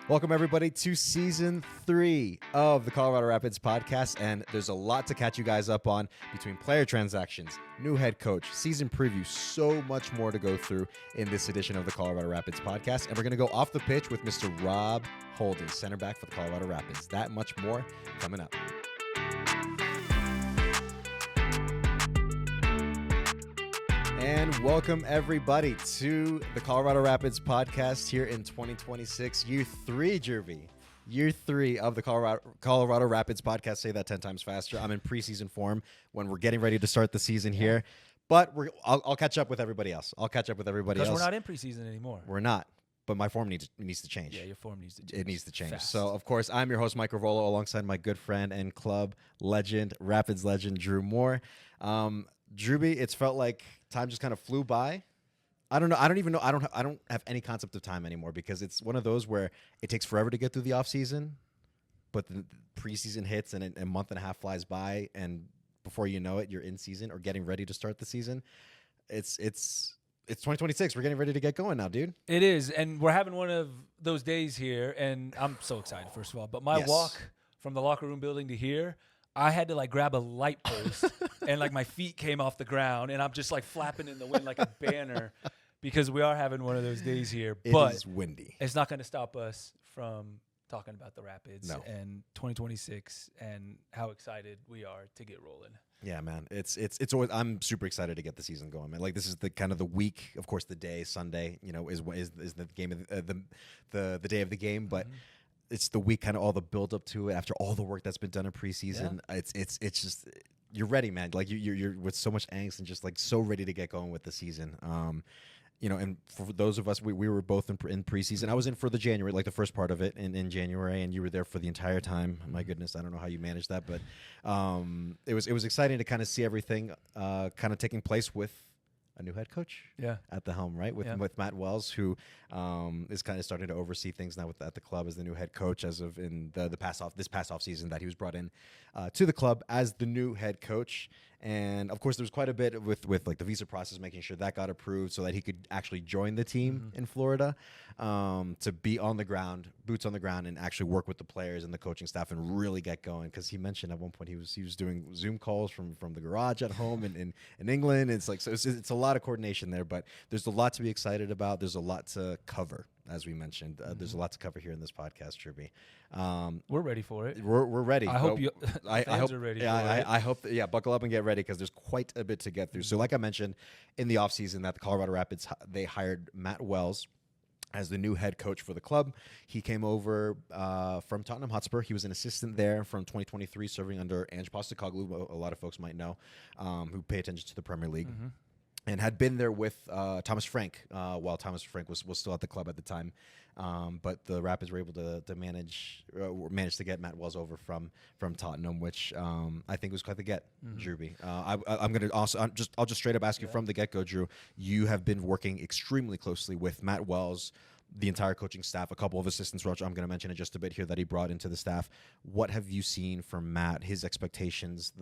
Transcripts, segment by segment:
Welcome, everybody, to Season 3 of the Colorado Rapids podcast, and there's a lot to catch you guys up on between player transactions, new head coach, season preview, so much more to go through in this edition of the Colorado Rapids podcast, and we're going to go off the pitch with Mr. Rob Holden, center back for the Colorado Rapids. That much more coming up. And welcome, everybody, to the Colorado Rapids podcast here in 2026, year 3, Jervy. Year 3 of the Colorado Rapids podcast. Say that 10 times faster. I'm in preseason form when we're getting ready to start the season here. But I'll catch up with everybody else. Because we're not in preseason anymore. We're not. But my form needs to change. Yeah, your form needs to change. It needs to change. Fast. So, of course, I'm your host, Mike Ravolo, alongside my good friend and club legend, Rapids legend, Drew Moore. Drewby, it's felt like time just kind of flew by. I don't know. I don't have any concept of time anymore because it's one of those where it takes forever to get through the offseason, but the preseason hits and a month and a half flies by, and before you know it, you're in season or getting ready to start the season. It's 2026. We're getting ready to get going now, dude. It is, and we're having one of those days here, and I'm so excited, first of all. But my walk from the locker room building to here, I had to grab a light post and my feet came off the ground and I'm just flapping in the wind like a banner because we are having one of those days here. But it is windy. It's not going to stop us from talking about the Rapids and 2026 and how excited we are to get rolling. Yeah, man. It's always, I'm super excited to get the season going, man. This is the kind of the week, of course, the day, Sunday, is the game of the day of the game, but it's the week, kind of all the build up to it after all the work that's been done in preseason. Yeah. It's just, you're ready, man. You're with so much angst and just so ready to get going with the season. And for those of us, we were both in preseason. I was in for the January, the first part of it in January, and you were there for the entire time. My goodness, I don't know how you managed that, but it was exciting to kind of see everything kind of taking place with a new head coach at the helm, right? With Matt Wells, who is kind of starting to oversee things now at the club as the new head coach as of in this past off season that he was brought in to the club as the new head coach. And of course, there was quite a bit with the visa process, making sure that got approved so that he could actually join the team in Florida, to be on the ground, boots on the ground, and actually work with the players and the coaching staff and really get going. Because he mentioned at one point he was doing Zoom calls from the garage at home in England. It's it's a lot of coordination there, but there's a lot to be excited about. There's a lot to cover. As we mentioned, there's a lot to cover here in this podcast, Tribby. We're ready for it. We're ready. I hope fans are ready. I hope buckle up and get ready because there's quite a bit to get through. So, like I mentioned, in the offseason, that the Colorado Rapids, they hired Matt Wells as the new head coach for the club. He came over from Tottenham Hotspur. He was an assistant there from 2023, serving under Ange Postecoglou, a lot of folks might know, who pay attention to the Premier League. And had been there with Thomas Frank while Thomas Frank was still at the club at the time. But the Rapids were able to manage to get Matt Wells over from Tottenham, which I think was quite the get, Drewby. I'm going to also I'll just straight up ask you from the get-go, Drew. You have been working extremely closely with Matt Wells, the entire coaching staff, a couple of assistants, which I'm going to mention in just a bit here, that he brought into the staff. What have you seen from Matt, his expectations,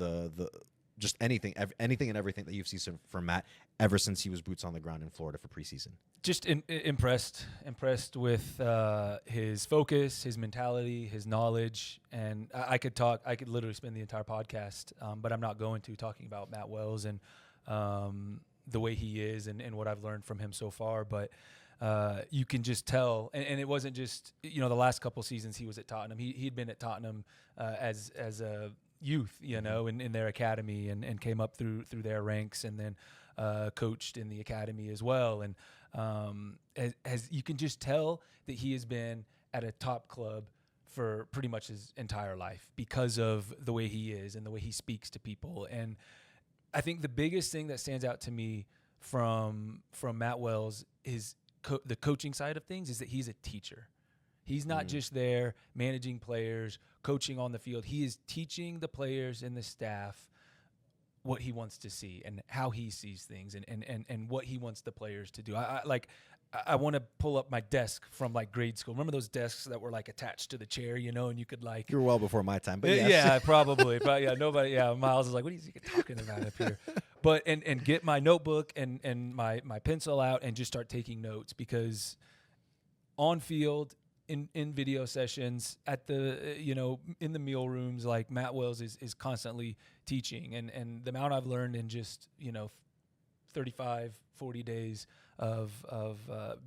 just anything and everything that you've seen from Matt ever since he was boots on the ground in Florida for preseason? Just impressed with his focus, his mentality, his knowledge, and I could literally spend the entire podcast, but I'm not going to, talking about Matt Wells and the way he is and what I've learned from him so far. But you can just tell, and it wasn't just the last couple seasons he was at Tottenham. He'd been at Tottenham as a youth, in their academy and came up through their ranks and then coached in the academy as well. And as you can just tell that he has been at a top club for pretty much his entire life because of the way he is and the way he speaks to people. And I think the biggest thing that stands out to me from Matt Wells is the coaching side of things is that he's a teacher. He's not just there managing players, coaching on the field. He is teaching the players and the staff what he wants to see and how he sees things and what he wants the players to do. I want to pull up my desk from grade school. Remember those desks that were attached to the chair, and you could You were well before my time, but yes. Yeah, probably. But Miles is like, what is he talking about up here? But and get my notebook and my pencil out and just start taking notes, because on field in video sessions, at the in the meal rooms, like Matt Wells is constantly teaching, and the amount I've learned in just 35, 40 days of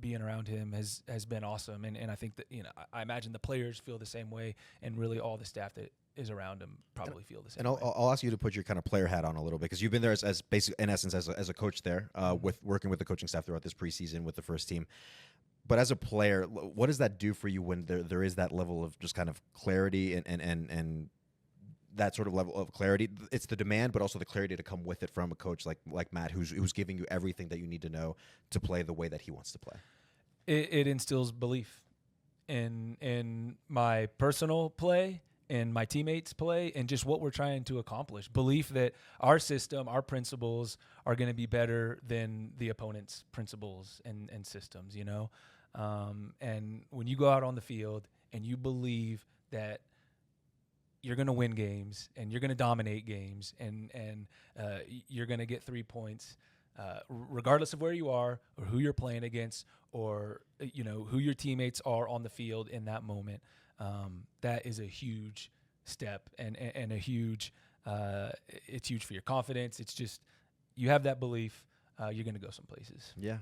being around him has been awesome, and I think that I imagine the players feel the same way, and really all the staff that is around him probably feel the same. And way. I'll ask you to put your kind of player hat on a little bit, because you've been there as basically, in essence, as a coach there, with working with the coaching staff throughout this preseason with the first team. But as a player, what does that do for you when there is that level of just kind of clarity and that sort of level of clarity? It's the demand, but also the clarity to come with it from a coach like Matt, who's giving you everything that you need to know to play the way that he wants to play. It instills belief in my personal play, in my teammates' play, and just what we're trying to accomplish. Belief that our system, our principles are going to be better than the opponent's principles and systems, and when you go out on the field and you believe that you're going to win games and you're going to dominate games and you're going to get 3 points, regardless of where you are or who you're playing against or who your teammates are on the field in that moment. That is a huge step and a huge. It's huge for your confidence. It's just you have that belief, you're going to go some places. Yeah.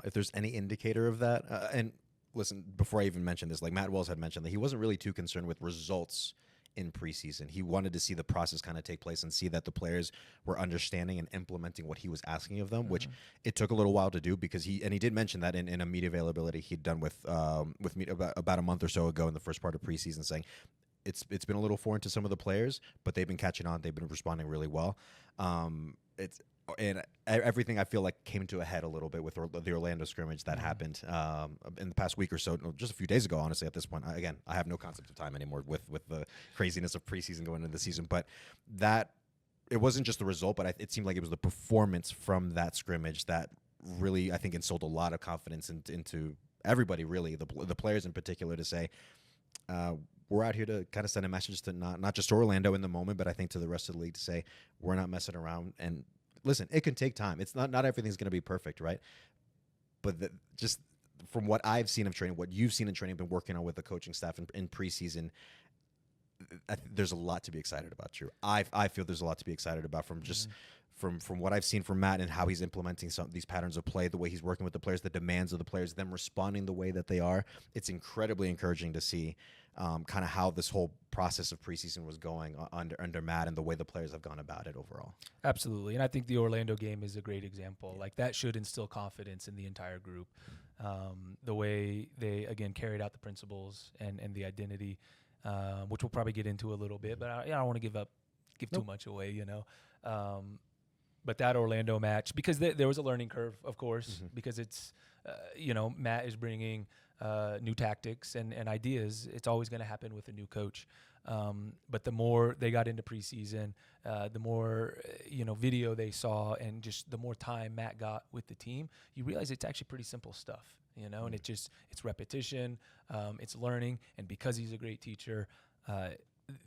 If there's any indicator of that, and listen, before I even mentioned this, like Matt Wells had mentioned that he wasn't really too concerned with results in preseason. He wanted to see the process kind of take place and see that the players were understanding and implementing what he was asking of them, which it took a little while to do, because he did mention that in a media availability he'd done with me about a month or so ago in the first part of preseason, saying it's been a little foreign to some of the players, but they've been catching on. They've been responding really well. And everything I feel like came to a head a little bit with the Orlando scrimmage that happened in the past week or so, just a few days ago, honestly, at this point. I have no concept of time anymore with the craziness of preseason going into the season. But that, it wasn't just the result, but it seemed like it was the performance from that scrimmage that really, I think, instilled a lot of confidence into everybody, really, the players in particular, to say, we're out here to kind of send a message to not just Orlando in the moment, but I think to the rest of the league, to say we're not messing around. And listen, it can take time. It's not everything's going to be perfect, right? But just from what I've seen of training, what you've seen in training, been working on with the coaching staff in preseason, there's a lot to be excited about, Drew. I feel there's a lot to be excited about from just from what I've seen from Matt and how he's implementing some of these patterns of play, the way he's working with the players, the demands of the players, them responding the way that they are. It's incredibly encouraging to see kind of how this whole process of preseason was going under Matt and the way the players have gone about it overall. Absolutely. And I think the Orlando game is a great example. Like, that should instill confidence in the entire group. The way they, again, carried out the principles and the identity, which we'll probably get into a little bit, but I don't want to give too much away, But that Orlando match, because there was a learning curve, of course, because it's, Matt is bringing new tactics and ideas. It's always going to happen with a new coach. But the more they got into preseason, the more, video they saw, and just the more time Matt got with the team, you realize it's actually pretty simple stuff, and it's repetition, it's learning. And because he's a great teacher,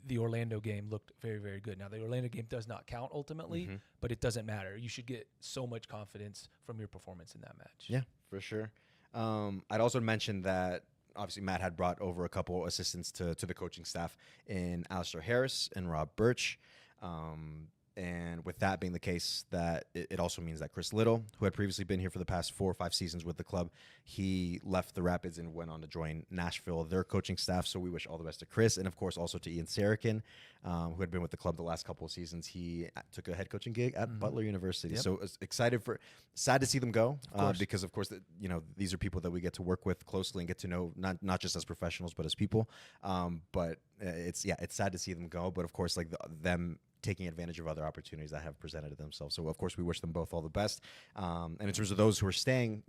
the Orlando game looked very, very good. Now, the Orlando game does not count ultimately, but it doesn't matter. You should get so much confidence from your performance in that match. Yeah, for sure. I'd also mentioned that obviously Matt had brought over a couple assistants to the coaching staff in Alistair Harris and Rob Birch. And with that being the case, that it also means that Chris Little, who had previously been here for the past 4 or 5 seasons with the club, he left the Rapids and went on to join Nashville, their coaching staff. So we wish all the best to Chris, and of course also to Ian Sarakin, who had been with the club the last couple of seasons. He took a head coaching gig at Butler University. Yep. So sad to see them go, because of course these are people that we get to work with closely and get to know, not just as professionals but as people. But it's sad to see them go. But of course, like them taking advantage of other opportunities that have presented themselves. So, of course, we wish them both all the best. And in terms of those who are staying,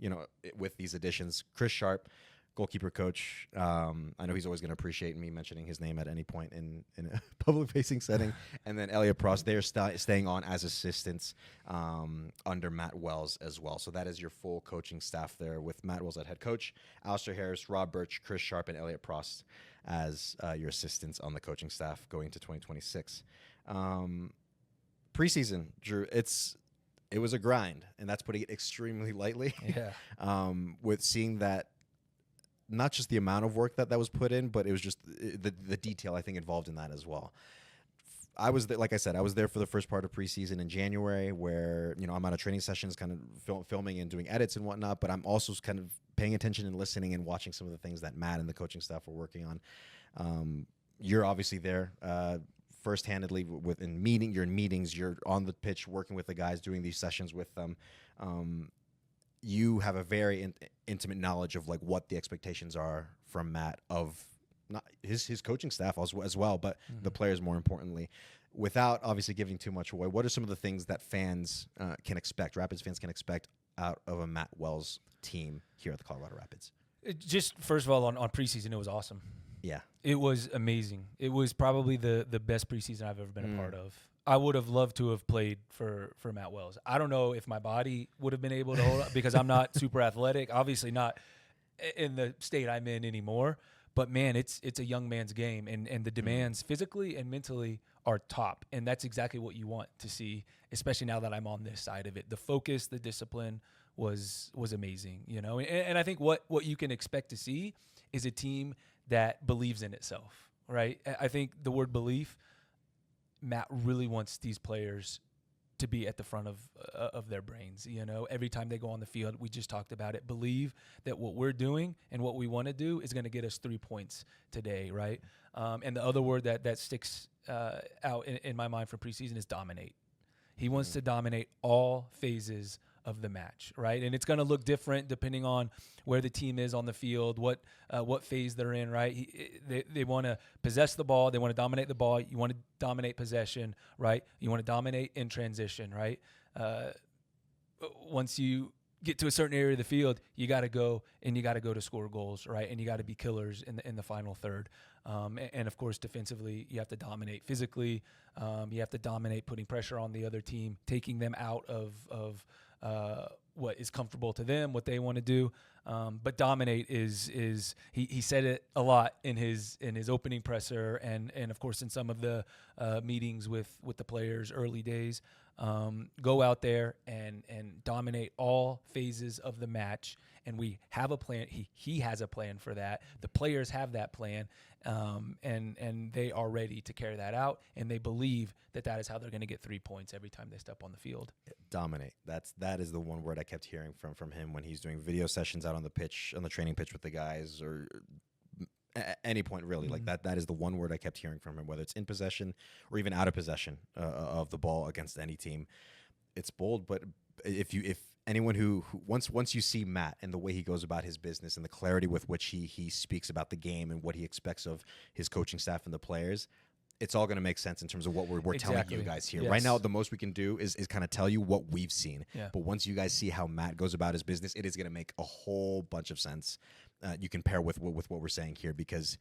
with these additions, Chris Sharp, goalkeeper coach. I know he's always going to appreciate me mentioning his name at any point in a public-facing setting. And then Elliot Prost, they're staying on as assistants under Matt Wells as well. So that is your full coaching staff there, with Matt Wells at head coach, Alistair Harris, Rob Birch, Chris Sharp, and Elliot Prost as your assistants on the coaching staff going to 2026. Preseason, Drew, it was a grind, and that's putting it extremely lightly. Yeah. With seeing that not just the amount of work that was put in, but it was just the detail I think involved in that as well. I was there, like I said, I was there for the first part of preseason in January, where I'm on a training sessions, kind of filming and doing edits and whatnot. But I'm also kind of paying attention and listening and watching some of the things that Matt and the coaching staff were working on. You're obviously there first-handedly you're in meetings, you're on the pitch working with the guys, doing these sessions with them. You have a very intimate knowledge of like what the expectations are from Matt of not his coaching staff as well, but the players more importantly. Without obviously giving too much away, what are some of the things that fans can expect, Rapids fans can expect out of a Matt Wells team here at the Colorado Rapids? Just first of all, on preseason, it was awesome. Yeah. It was amazing. It was probably the best preseason I've ever been a part of. I would have loved to have played for Matt Wells. I don't know if my body would have been able to hold up because I'm not super athletic, obviously not in the state I'm in anymore. But, man, it's a young man's game, and the demands physically and mentally are top, and that's exactly what you want to see, especially now that I'm on this side of it. The focus, the discipline was amazing, And I think what you can expect to see is a team that believes in itself, right? I think the word belief, Matt really wants these players to be at the front of their brains, Every time they go on the field, we just talked about it, believe that what we're doing and what we want to do is going to get us 3 points today, right? And the other word that sticks out in my mind for preseason is dominate. He wants to dominate all phases of the match, right? And it's going to look different depending on where the team is on the field, what phase they're in, right? They want to possess the ball. They want to dominate the ball. You want to dominate possession, right? You want to dominate in transition, right? Once you get to a certain area of the field, you got to go to score goals, right? And you got to be killers in the final third. And of course, defensively, you have to dominate physically. You have to dominate putting pressure on the other team, taking them out of what is comfortable to them, what they want to do. But dominate is he said it a lot in his opening presser and of course in some of the meetings with the players early days. Go out there and dominate all phases of the match. And we have a plan. He has a plan for that. The players have that plan, and they are ready to carry that out. And they believe that is how they're going to get 3 points every time they step on the field. Dominate. That is the one word I kept hearing from him when he's doing video sessions out on the pitch, on the training pitch with the guys, or at any point really. Like that is the one word I kept hearing from him, whether it's in possession or even out of possession of the ball against any team. It's bold, but if anyone who once you see Matt and the way he goes about his business and the clarity with which he speaks about the game and what he expects of his coaching staff and the players, it's all going to make sense in terms of what we're telling you guys here. Yes. Right now, the most we can do is kind of tell you what we've seen. Yeah. But once you guys see how Matt goes about his business, it is going to make a whole bunch of sense. You can pair with what we're saying here, because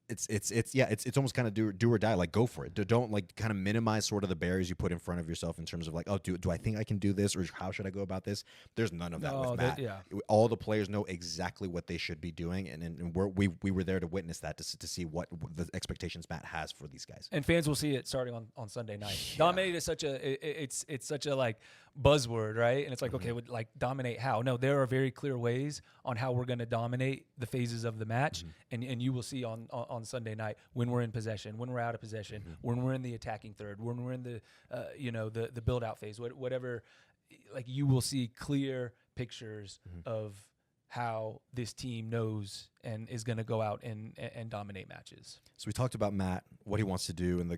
it's almost kind of do or die. Like, go for it. Don't like kind of minimize sort of the barriers you put in front of yourself in terms of like, oh, do I think I can do this, or how should I go about this? There's none of that with Matt. All the players know exactly what they should be doing, and we were there to witness that, to see what the expectations Matt has for these guys. And fans will see it starting on Sunday night. Yeah. Dominate is such a like buzzword, right? And it's like, okay, like dominate how? No, there are very clear ways on how we're going to dominate the phases of the match, and you will see on Sunday night when we're in possession, when we're out of possession, when we're in the attacking third, when we're in the the build out phase, whatever. Like, you will see clear pictures of how this team knows and is going to go out and dominate matches. So we talked about Matt, what he wants to do, and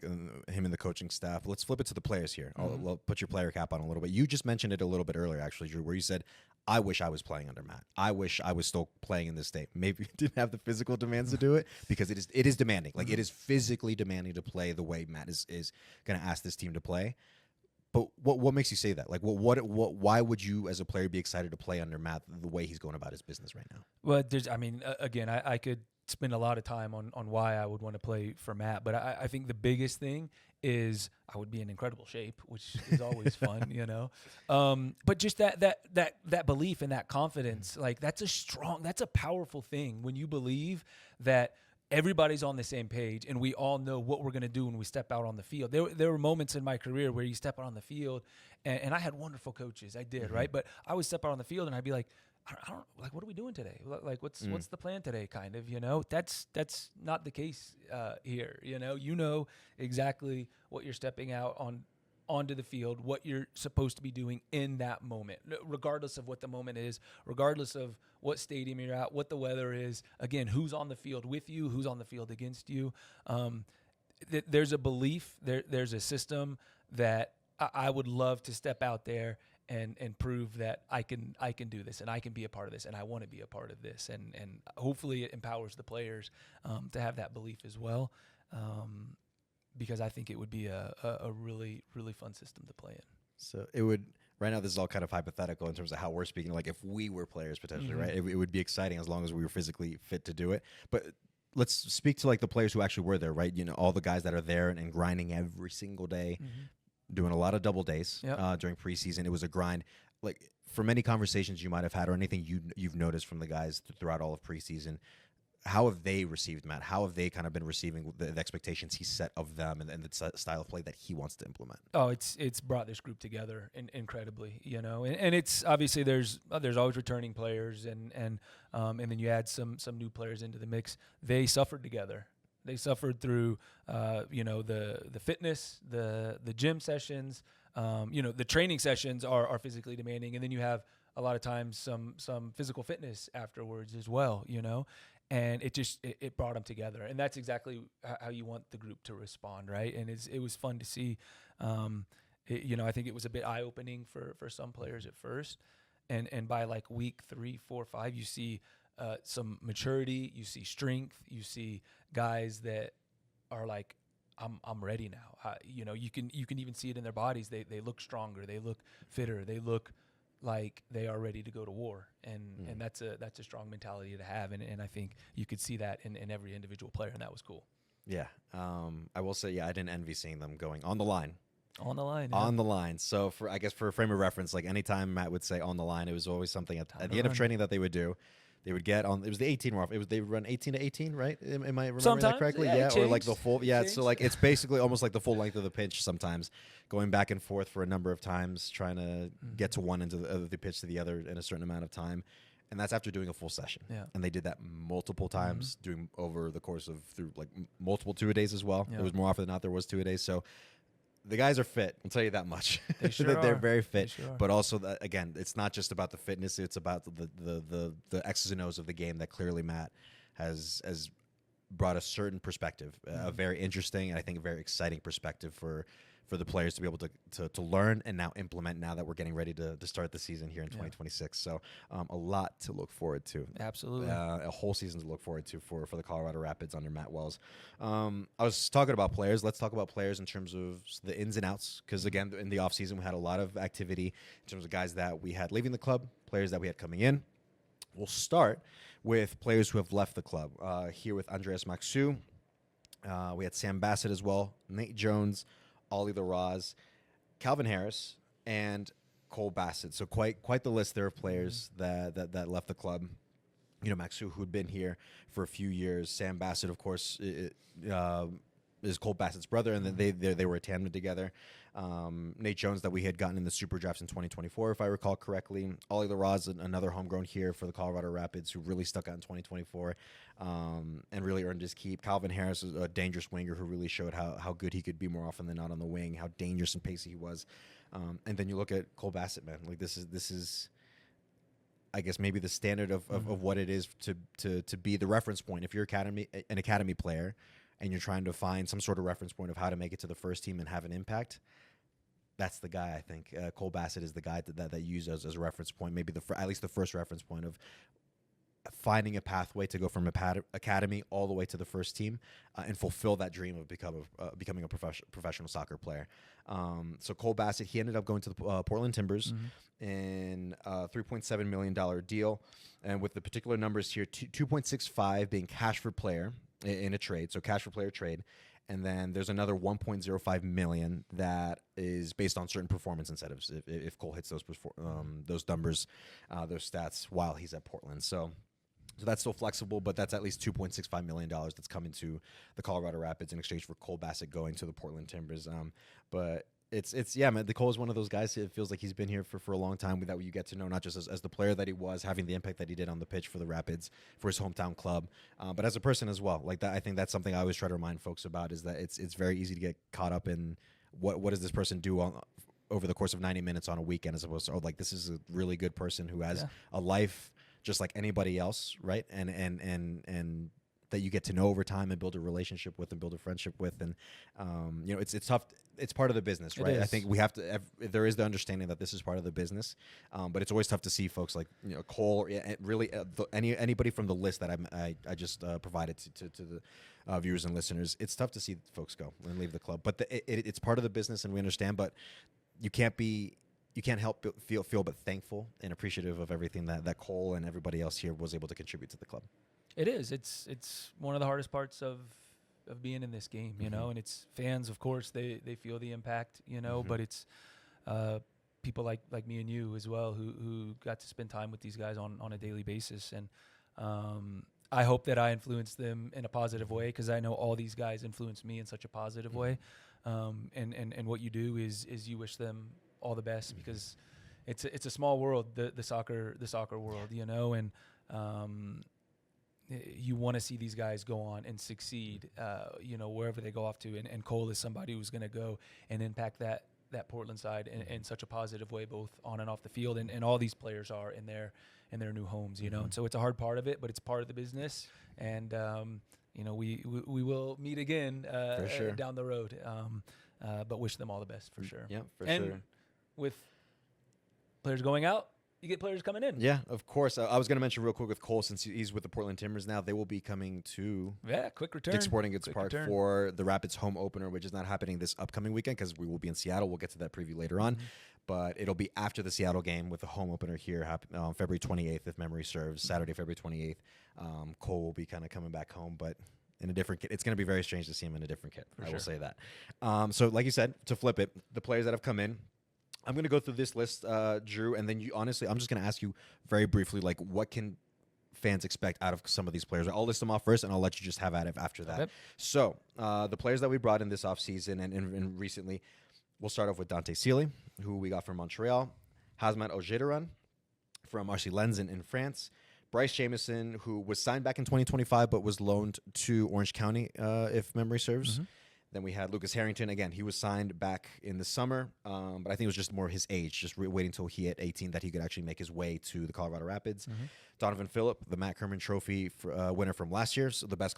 him and the coaching staff. Let's flip it to the players here. I'll put your player cap on a little bit. You just mentioned it a little bit earlier, actually, Drew, where you said, I wish I was playing under Matt. I wish I was still playing in this state. Maybe you didn't have the physical demands to do it, because it is demanding. Like, it is physically demanding to play the way Matt is going to ask this team to play. But what makes you say that? Like, why would you as a player be excited to play under Matt the way he's going about his business right now? Well, again, I could spend a lot of time on why I would want to play for Matt, but I think the biggest thing is I would be in incredible shape, which is always fun, But just that belief and that confidence, like, that's a powerful thing when you believe that everybody's on the same page and we all know what we're going to do when we step out on the field. There were moments in my career where you step out on the field, and I had wonderful coaches. I did, right? But I would step out on the field and I'd be like, I don't like, what are we doing today? Like, what's the plan today? Kind of, you know, that's not the case here. You know exactly what you're stepping out onto the field, what you're supposed to be doing in that moment, regardless of what the moment is, regardless of what stadium you're at, what the weather is. Again, who's on the field with you, who's on the field against you. There's a belief, there's a system that I would love to step out there and prove that I can do this, and I can be a part of this, and I want to be a part of this, and hopefully it empowers the players to have that belief as well, because I think it would be a really, really fun system to play in. So it would, right now this is all kind of hypothetical in terms of how we're speaking, like if we were players potentially, right? It would be exciting as long as we were physically fit to do it. But let's speak to like the players who actually were there, right? You know, all the guys that are there and grinding every single day, doing a lot of double days during preseason. It was a grind. Like, for many conversations you might have had or anything you've noticed from the guys throughout all of preseason, how have they received Matt? How have they kind of been receiving the expectations he set of them and the style of play that he wants to implement? Oh, it's brought this group together incredibly, you know, and it's obviously there's always returning players and then you add some new players into the mix. They suffered together. They suffered through, you know, the fitness, the gym sessions, you know, the training sessions are physically demanding, and then you have a lot of times some physical fitness afterwards as well, you know. And it brought them together, and that's exactly how you want the group to respond, right? And it was fun to see. You know, I think it was a bit eye opening for some players at first, and by like week 3, 4, 5, you see some maturity, you see strength, you see guys that are like, I'm ready now. You know, you can even see it in their bodies. They look stronger, they look fitter, they look like they are ready to go to war, and that's a strong mentality to have, and I think you could see that in every individual player, and that was cool. Yeah, I will say, I didn't envy seeing them going on the line. On the line. On the line. So I guess for a frame of reference, like anytime Matt would say on the line, it was always something at the end of training that they would do. They would get on. It was the 18 off. They would run 18 to 18, right? Am I remembering sometimes, that correctly? Yeah, or like the full. Yeah, so like it's basically almost like the full length of the pitch. Sometimes going back and forth for a number of times, trying to get to one end of the pitch to the other in a certain amount of time, and that's after doing a full session. Yeah. And they did that multiple times, doing over the course of through like multiple 2-a-days as well. Yeah. It was more often than not there was 2-a-days. So the guys are fit. I'll tell you that much. They sure They're are. very fit. They sure are. But also, again, it's not just about the fitness. It's about the X's and O's of the game that clearly Matt has brought a certain perspective, a very interesting and I think a very exciting perspective for the players to be able to learn and now implement now that we're getting ready to start the season here in 2026. So a lot to look forward to. Absolutely. A whole season to look forward to for the Colorado Rapids under Matt Wells. I was talking about players. Let's talk about players in terms of the ins and outs, because, again, in the offseason we had a lot of activity in terms of guys that we had leaving the club, players that we had coming in. We'll start with players who have left the club. Here with Andreas Maxu. We had Sam Bassett as well, Nate Jones, Ollie LaRaz, Calvin Harris, and Cole Bassett. So quite the list there of players that left the club. You know, Maxu, who had been here for a few years. Sam Bassett, of course, is Cole Bassett's brother, and then they were a tandem together. Nate Jones, that we had gotten in the super drafts in 2024, if I recall correctly. Ollie LaRaz, another homegrown here for the Colorado Rapids, who really stuck out in 2024 and really earned his keep. Calvin Harris is a dangerous winger who really showed how good he could be more often than not on the wing, how dangerous and pacey he was. And then you look at Cole Bassett, man. Like this is I guess maybe the standard of what it is to be the reference point. If you're an academy player and you're trying to find some sort of reference point of how to make it to the first team and have an impact, that's the guy, I think. Cole Bassett is the guy that you use as a reference point, maybe at least the first reference point of finding a pathway to go from academy all the way to the first team and fulfill that dream of becoming a professional soccer player. So Cole Bassett, he ended up going to the Portland Timbers in a $3.7 million deal. And with the particular numbers here, 2.65 being cash for player in a trade, so cash for player trade. And then there's another 1.05 million that is based on certain performance incentives if Cole hits those numbers, those stats while he's at Portland. So that's still flexible, but that's at least $2.65 million that's coming to the Colorado Rapids in exchange for Cole Bassett going to the Portland Timbers. But It's yeah, man. Cole is one of those guys. It feels like he's been here for a long time. That you get to know not just as the player that he was, having the impact that he did on the pitch for the Rapids, for his hometown club, but as a person as well. Like that, I think that's something I always try to remind folks about. Is that it's very easy to get caught up in what does this person do over the course of 90 minutes on a weekend, as opposed to like this is a really good person who has a life just like anybody else, right? And that you get to know over time and build a relationship with and build a friendship with. And, it's tough. It's part of the business, right? I think we have to, there is the understanding that this is part of the business, but it's always tough to see folks like, Cole, really anybody from the list that I just provided to the viewers and listeners. It's tough to see folks go and leave the club, but it's part of the business and we understand, but you can't help feel but thankful and appreciative of everything that Cole and everybody else here was able to contribute to the club. It is. It's one of the hardest parts of being in this game, and it's fans, of course, they feel the impact, but it's people like me and you as well who got to spend time with these guys on a daily basis. And I hope that I influence them in a positive way, because I know all these guys influence me in such a positive way. And what you do is you wish them all the best, because it's a small world, the soccer world, and you want to see these guys go on and succeed, wherever they go off to. And Cole is somebody who's going to go and impact that Portland side in such a positive way, both on and off the field. And all these players are in their new homes, And so it's a hard part of it, but it's part of the business. And, we will meet again for sure. Down the road. But wish them all the best for sure. Yeah, for sure. With players going out, you get players coming in. Yeah, of course. I was going to mention real quick with Cole, since he's with the Portland Timbers now, they will be coming to quick return. Dick's Sporting Goods Park for the Rapids home opener, which is not happening this upcoming weekend because we will be in Seattle. We'll get to that preview later on. But it'll be after the Seattle game with the home opener here, February 28th, if memory serves, Saturday, February 28th. Cole will be kind of coming back home, but in a different kit. It's going to be very strange to see him in a different kit. I will say that. So like you said, to flip it, the players that have come in, I'm going to go through this list, Drew, and then I'm just going to ask you very briefly, like, what can fans expect out of some of these players? I'll list them off first, and I'll let you just have at it after that. Okay. So the players that we brought in this offseason and recently, we'll start off with Dante Sealy, who we got from Montreal, Hazmat Ojedaran from RC Lens in France, Bryce Jamieson, who was signed back in 2025 but was loaned to Orange County, if memory serves. Then we had Lucas Harrington. Again, he was signed back in the summer, but I think it was just more his age, just waiting until he hit 18 that he could actually make his way to the Colorado Rapids. Donovan Phillip, the Matt Kerman Trophy winner from last year, so the best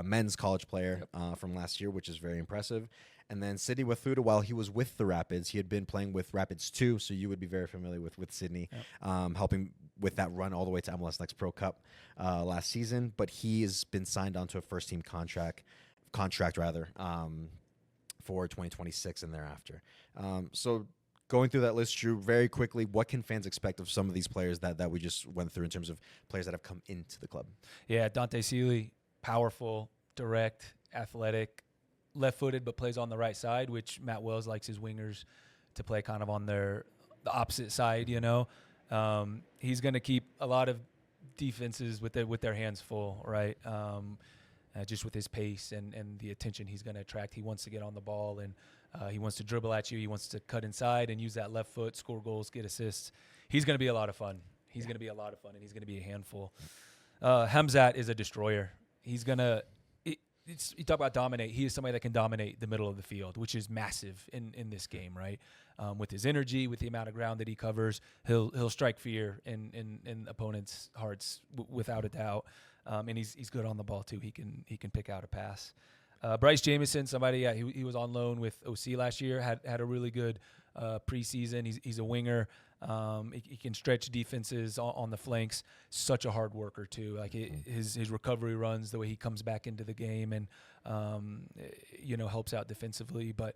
men's college player from last year, which is very impressive. And then Sidney Wathuta, while he was with the Rapids, he had been playing with Rapids 2, so you would be very familiar with Sidney, helping with that run all the way to MLS Next Pro Cup last season. But he has been signed onto a first-team contract for 2026 and thereafter. So going through that list, Drew, very quickly, what can fans expect of some of these players that we just went through in terms of players that have come into the club? Yeah, Dante Sealy, powerful, direct, athletic, left-footed, but plays on the right side, which Matt Wells likes his wingers to play kind of on the opposite side, He's going to keep a lot of defenses with their hands full, right? Just with his pace and the attention he's going to attract. He wants to get on the ball, and he wants to dribble at you. He wants to cut inside and use that left foot, score goals, get assists. He's going to be a lot of fun. He's going to be a lot of fun, and he's going to be a handful. Hamzat is a destroyer. He's going to you talk about dominate. He is somebody that can dominate the middle of the field, which is massive in this game, right? With his energy, with the amount of ground that he covers, he'll strike fear in opponents' hearts without a doubt. And he's good on the ball too. He can pick out a pass. Bryce Jamieson, somebody he was on loan with OC last year. Had a really good preseason. He's a winger. He can stretch defenses on the flanks. Such a hard worker too. Like his recovery runs, the way he comes back into the game and helps out defensively. But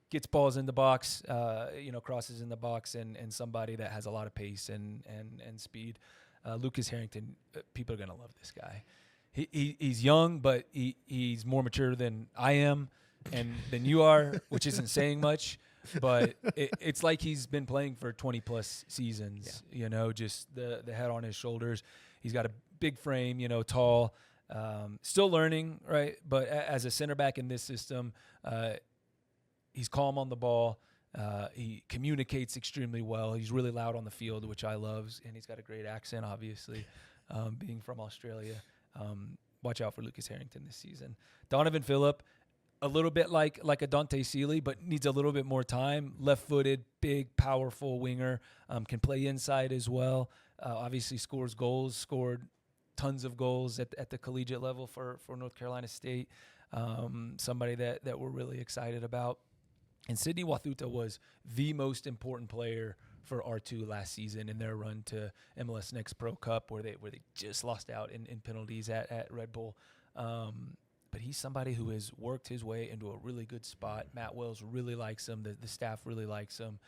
gets balls in the box. Crosses in the box and somebody that has a lot of pace and speed. Lucas Harrington, people are going to love this guy. He's young, but he's more mature than I am and than you are, which isn't saying much. But it's like he's been playing for 20-plus seasons, just the head on his shoulders. He's got a big frame, tall, still learning, right? But as a center back in this system, he's calm on the ball. He communicates extremely well. He's really loud on the field, which I love, and he's got a great accent, obviously, being from Australia. Watch out for Lucas Harrington this season. Donovan Phillip, a little bit like a Dante Seeley, but needs a little bit more time. Left-footed, big, powerful winger, can play inside as well. Obviously scores goals, scored tons of goals at the collegiate level for North Carolina State. Somebody that we're really excited about. And Sidney Wathuta was the most important player for R2 last season in their run to MLS Next Pro Cup, where they just lost out in penalties at Red Bull. But he's somebody who has worked his way into a really good spot. Matt Wells really likes him. The staff really likes him.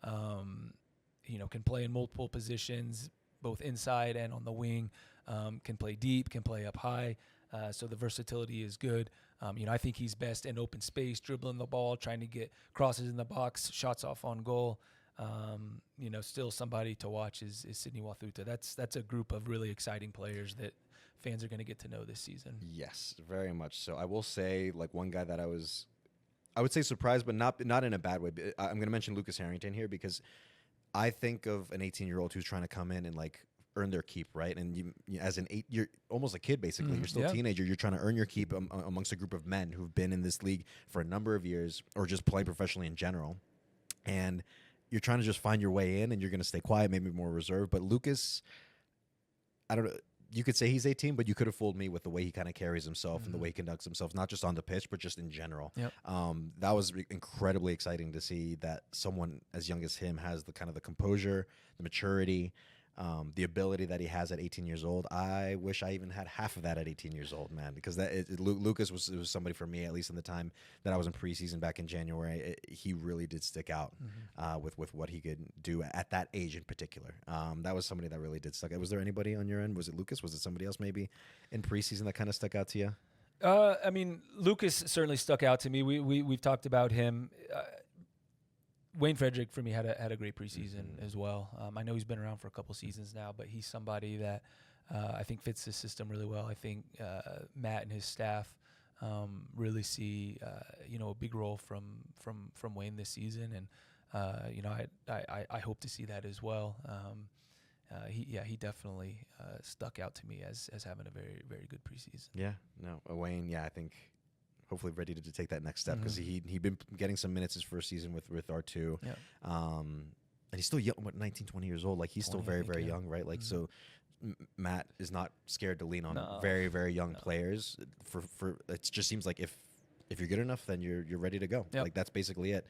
Can play in multiple positions, both inside and on the wing. Can play deep, can play up high. So the versatility is good. I think he's best in open space, dribbling the ball, trying to get crosses in the box, shots off on goal. Still somebody to watch is Sidney Wathuta. That's a group of really exciting players that fans are going to get to know this season. Yes, very much so. I will say, like, one guy that I would say surprised, but not in a bad way. I'm going to mention Lucas Harrington here because I think of an 18-year-old who's trying to come in and, like, earn their keep, right? And you as you're almost a kid, basically. You're still a teenager. You're trying to earn your keep amongst a group of men who've been in this league for a number of years or just play professionally in general. And you're trying to just find your way in, and you're going to stay quiet, maybe more reserved. But Lucas, I don't know. You could say he's 18, but you could have fooled me with the way he kind of carries himself and the way he conducts himself, not just on the pitch, but just in general. Yep. That was incredibly exciting to see that someone as young as him has the kind of the composure, the maturity, the ability that he has at 18 years old. I wish I even had half of that at 18 years old, man, because Lucas was somebody for me, at least in the time that I was in preseason back in January. He really did stick out with what he could do at that age in particular. That was somebody that really did stick out. Was there anybody on your end? Was it Lucas? Was it somebody else maybe in preseason that kind of stuck out to you? Lucas certainly stuck out to me. We've talked about him. Wayne Frederick for me had a great preseason as well. I know he's been around for a couple seasons now, but he's somebody that I think fits the system really well. I think Matt and his staff really see a big role from Wayne this season, and I hope to see that as well. He definitely stuck out to me as having a very, very good preseason. Yeah, no, Wayne. Yeah, I think. Hopefully ready to take that next step because he'd been getting some minutes his first season with R2. Yeah. And he's still young, 19, 20 years old. Like, he's still very, very young, right? Like, so Matt is not scared to lean on very, very young players. For it just seems like if you're good enough, then you're ready to go. Yep. Like, that's basically it.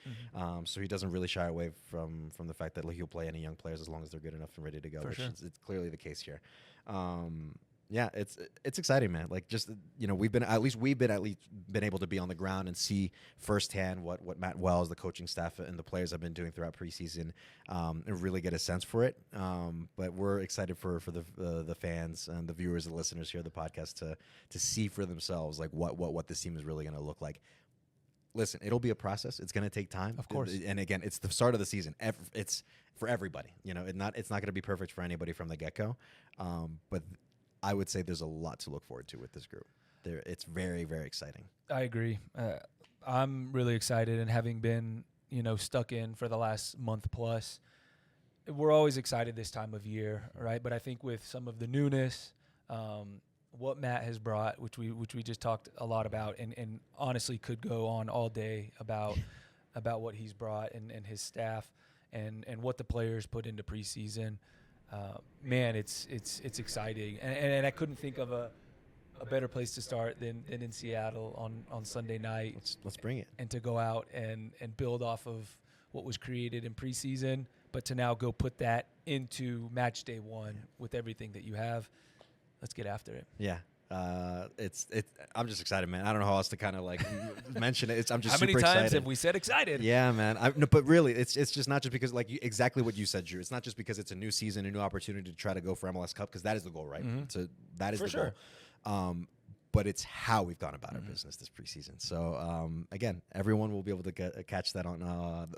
So he doesn't really shy away from the fact that, like, he'll play any young players as long as they're good enough and ready to go, which is it's clearly the case here. Yeah, it's exciting, man. Like, just we've been able to be on the ground and see firsthand what Matt Wells, the coaching staff, and the players have been doing throughout preseason, and really get a sense for it. But we're excited for the fans and the viewers and listeners here of the podcast to see for themselves like what this team is really going to look like. Listen, it'll be a process. It's going to take time, of course. And again, it's the start of the season. It's for everybody. It's not going to be perfect for anybody from the get-go, but I would say there's a lot to look forward to with this group. It's very, very exciting. I agree. I'm really excited, and having been, stuck in for the last month plus, we're always excited this time of year, right? But I think with some of the newness, what Matt has brought, which we just talked a lot about, and honestly could go on all day about what he's brought and his staff and what the players put into preseason. Man, it's exciting, and I couldn't think of a better place to start than in Seattle on Sunday night. Let's bring it, and to go out and build off of what was created in preseason, but to now go put that into match day one with everything that you have. Let's get after it. Yeah. I'm just excited, man. I don't know how else to kind of like mention it. I'm just how super many times excited. have we said excited? Yeah, man. No, but really, it's just not just because exactly what you said, Drew. It's not just because it's a new season, a new opportunity to try to go for MLS Cup, because that is the goal, right? So that is for the sure. goal. But it's how we've gone about our business this preseason. So again, everyone will be able to catch that on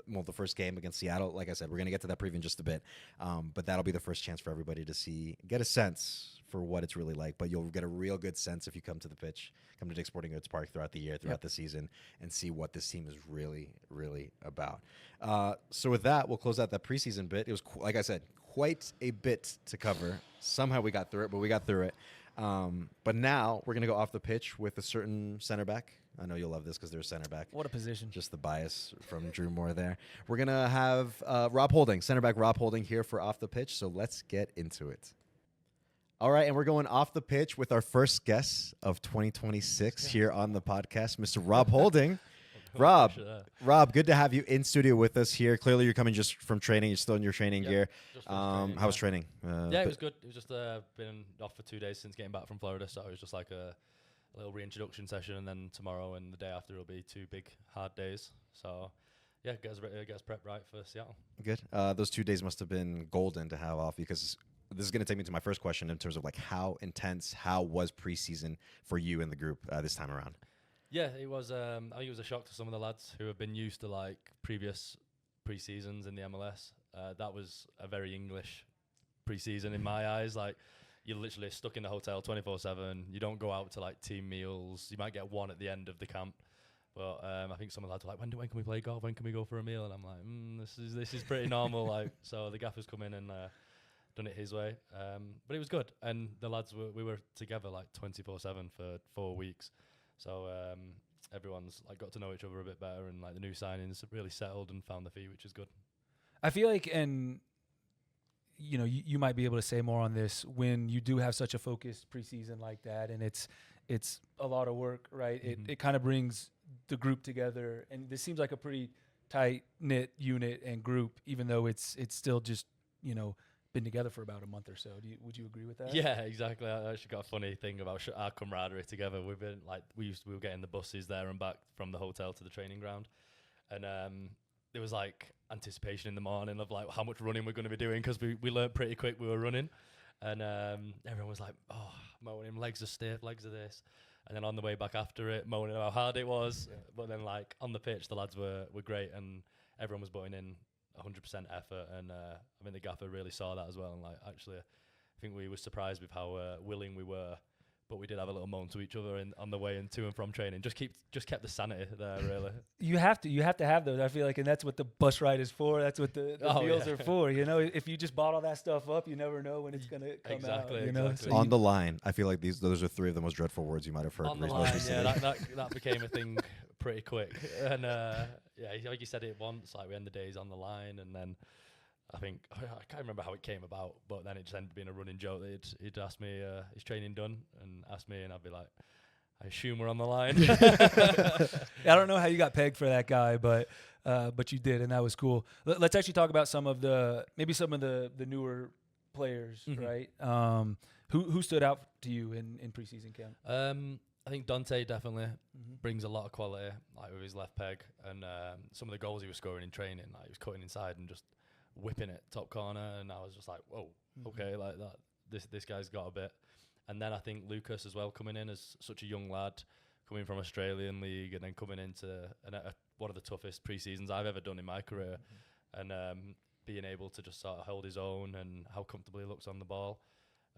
the first game against Seattle. Like I said, we're going to get to that preview in just a bit, but that'll be the first chance for everybody to get a sense for what it's really like, but you'll get a real good sense if you come to the pitch, come to Dick's Sporting Goods Park throughout the year, throughout the season, and see what this team is really, really about. So with that, we'll close out that preseason bit. It was, like I said, quite a bit to cover. Somehow we got through it, but we got through it. But now we're going to go off the pitch with a certain center back. I know you'll love this because they're a center back. What a position. Just the bias from Drew Moore there. We're going to have Rob Holding, center back Rob Holding here for Off the Pitch. So let's get into it. All right, and we're going off the pitch with our first guest of 2026 here on the podcast, Mr. Rob Holding. Rob, good to have you in studio with us here. Clearly, you're coming just from training. You're still in your training gear. How was training? It was good. It was just been off for 2 days since getting back from Florida, so it was just like a little reintroduction session, and then tomorrow and the day after will be 2 big hard days. So yeah, get us prepped right for Seattle. Good. Those 2 days must have been golden to have off, because this is going to take me to my first question in terms of like how was preseason for you and the group this time around? Yeah, it was. I think it was a shock to some of the lads who have been used to like previous preseasons in the MLS. That was a very English preseason in my eyes. Like, you're literally stuck in the hotel 24/7. You don't go out to like team meals. You might get one at the end of the camp. But I think some of the lads were like, when can we play golf? When can we go for a meal? And I'm like, this is pretty normal. Like, so the gaffer's come in and done it his way. But it was good. And the lads we were together like 24/7 for 4 weeks. So everyone's like got to know each other a bit better, and like the new signings have really settled and found their feet, which is good. I feel like, and you know, you might be able to say more on this, when you do have such a focused preseason like that, and it's a lot of work, right? Mm-hmm. It kind of brings the group together, and this seems like a pretty tight knit unit and group, even though it's still just, you know, been together for about a month or so. Would you agree with that? Yeah, exactly. I actually got a funny thing about our camaraderie together. We've been like we were getting the buses there and back from the hotel to the training ground, and there was like anticipation in the morning of like how much running we're going to be doing, because we learned pretty quick we were running, and everyone was like, oh, moaning, legs are stiff, legs are this, and then on the way back after it, moaning about how hard it was. Yeah. But then like on the pitch, the lads were great, and everyone was putting in 100% effort, and I mean the gaffer really saw that as well, and like actually I think we were surprised with how willing we were, but we did have a little moan to each other on the way and to and from training. Just kept the sanity there, really. You have to have those, I feel like, and that's what the bus ride is for. That's what the meals are for. You know, if you just bottle that stuff up, you never know when it's gonna come out. You know, exactly. So on the line, I feel like those are 3 of the most dreadful words you might have heard. On the line, yeah, that became a thing pretty quick, and yeah, like you said it once, like we end the days on the line, and then I think I can't remember how it came about, but then it just ended up being a running joke that he'd ask me, is training done, and ask me, and I'd be like, I assume we're on the line. I don't know how you got pegged for that guy, but you did, and that was cool. Let's actually talk about some of the newer players, mm-hmm. right? Who stood out to you in preseason camp? I think Dante definitely brings a lot of quality, like with his left peg, and some of the goals he was scoring in training, like he was cutting inside and just whipping it top corner, and I was just like, whoa, okay, like that. This guy's got a bit. And then I think Lucas as well, coming in as such a young lad, coming from Australian league, and then coming into one of the toughest pre-seasons I've ever done in my career, and being able to just sort of hold his own and how comfortable he looks on the ball.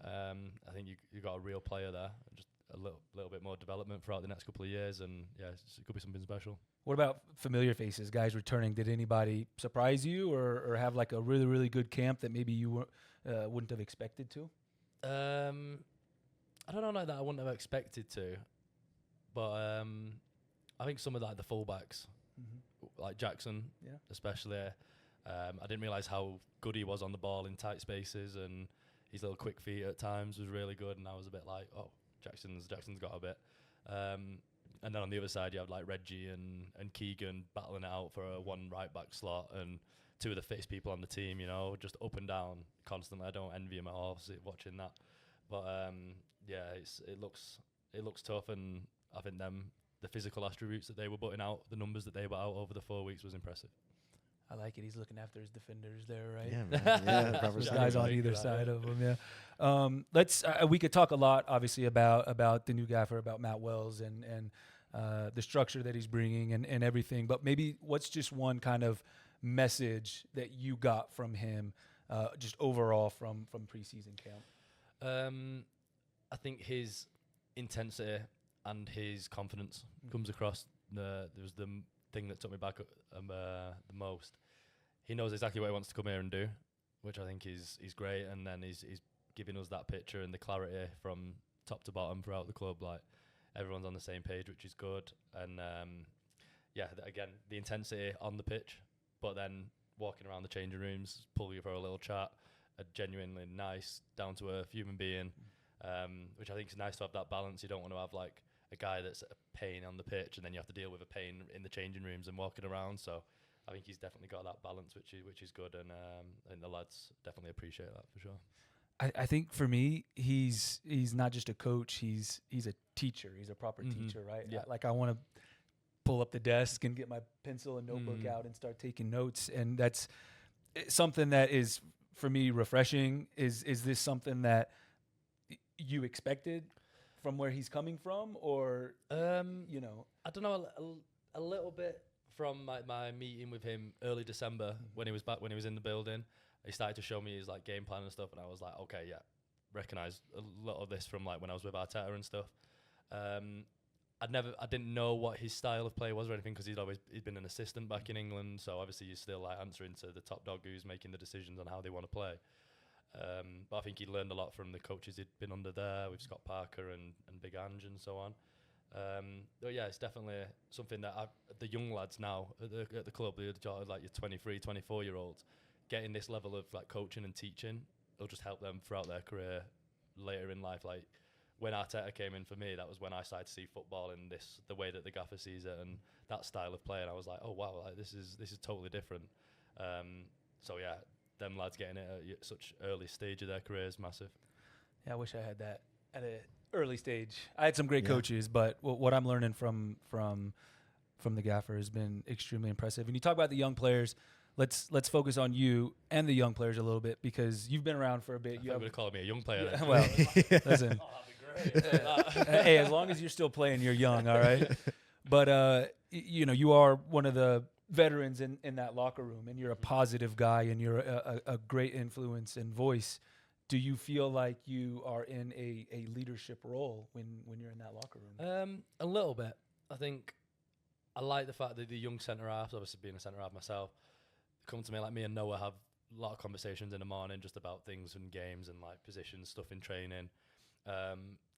I think you got a real player there. Just a little bit more development throughout the next couple of years, and yeah, it could be something special. What about familiar faces, guys returning? Did anybody surprise you or have like a really, really good camp that maybe you wouldn't have expected to? I don't know, like that I wouldn't have expected to, but I think some of like the fullbacks, like Jackson, especially, I didn't realise how good he was on the ball in tight spaces, and his little quick feet at times was really good, and I was a bit like, oh, Jackson's got a bit. And then on the other side, you have like Reggie and Keegan battling it out for a one right back slot, and 2 of the fittest people on the team, you know, just up and down constantly. I don't envy him at all watching that. But yeah, it looks tough, and I think the physical attributes that they were putting out, the numbers that they were out over the 4 weeks was impressive. I like it. He's looking after his defenders there, right? Yeah, man. Yeah, there's guys on either side of him. Yeah. Let's. We could talk a lot, obviously, about the new gaffer, about Matt Wells, and the structure that he's bringing and everything. But maybe what's just one kind of message that you got from him, just overall from preseason camp? I think his intensity and his confidence comes across. There was the thing that took me back the most. He knows exactly what he wants to come here and do, which I think is great. And then he's giving us that picture and the clarity from top to bottom throughout the club. Like, everyone's on the same page, which is good. And again, the intensity on the pitch, but then walking around the changing rooms, pull you for a little chat, a genuinely nice, down-to-earth human being, which I think is nice to have that balance. You don't want to have like a guy that's a pain on the pitch and then you have to deal with a pain in the changing rooms and walking around. So I think he's definitely got that balance, which is good, and I think the lads definitely appreciate that for sure. I think for me, he's not just a coach. He's a teacher. He's a proper teacher, right? Yeah. Like, I want to pull up the desk and get my pencil and notebook out and start taking notes, and that's something that is for me refreshing. Is this something that you expected from where he's coming from, or I don't know, a little bit from my meeting with him early December when he was in the building. He started to show me his like game plan and stuff, and I was like, okay, yeah, recognize a lot of this from like when I was with Arteta and stuff. I didn't know what his style of play was or anything, because he'd been an assistant back in England, so obviously you're still like answering to the top dog who's making the decisions on how they want to play. But I think he learned a lot from the coaches he'd been under there with Scott Parker and Big Ange and so on. But yeah, it's definitely something that the young lads now at the club, like your 23, 24-year-olds, getting this level of like coaching and teaching will just help them throughout their career later in life. Like, when Arteta came in for me, that was when I started to see football in the way that the gaffer sees it and that style of play, and I was like, oh wow, like this is totally different. So yeah, them lads getting it at such early stage of their career is massive. Yeah, I wish I had that at an early stage. I had some great coaches, but what I'm learning from the gaffer has been extremely impressive. And you talk about the young players. Let's focus on you and the young players a little bit, because you've been around for a bit. You're calling me a young player. Yeah, well, listen. Hey, as long as you're still playing, you're young, all right? But you are one of the veterans in that locker room, and you're a positive guy, and you're a great influence and voice. Do you feel like you are in a leadership role when you're in that locker room? A little bit. I think I like the fact that the young centre halves, obviously being a centre half myself, come to me. Like, me and Noah have a lot of conversations in the morning just about things and games and like positions, stuff in training. I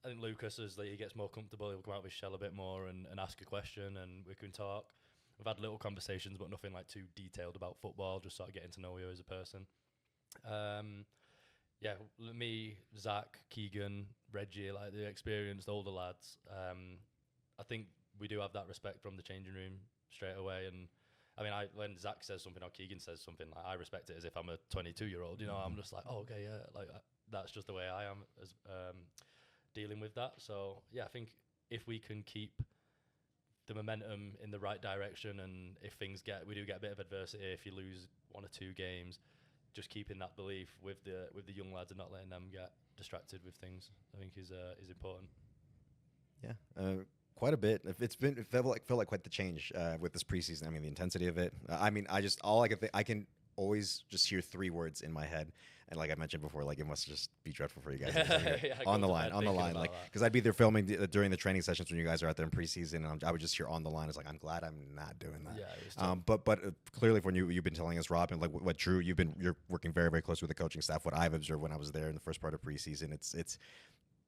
think Lucas, as he gets more comfortable, he'll come out of his shell a bit more and ask a question, and we can talk. We've had little conversations, but nothing like too detailed about football, just sort of getting to know you as a person. Me, Zach, Keegan, Reggie, like the experienced older lads. I think we do have that respect from the changing room straight away. And I mean, when Zach says something or Keegan says something, like, I respect it as if I'm a 22-year-old. I'm just like, oh, okay, yeah, like that's just the way I am as dealing with that. So yeah, I think if we can keep the momentum in the right direction, and if we do get a bit of adversity, if you lose one or two games, just keeping that belief with the young lads and not letting them get distracted with things, I think is important. Yeah. Quite a bit. It felt like quite the change with this preseason. I mean, the intensity of it. I can always just hear three words in my head, and like I mentioned before, like it must just be dreadful for you guys. On the line, like because I'd be there filming during the training sessions when you guys are out there in preseason, and I would just hear on the line. It's like, I'm glad I'm not doing that. Yeah. But clearly, when you've been telling us, Rob, and like what Drew, you're working very, very close with the coaching staff. What I've observed when I was there in the first part of preseason,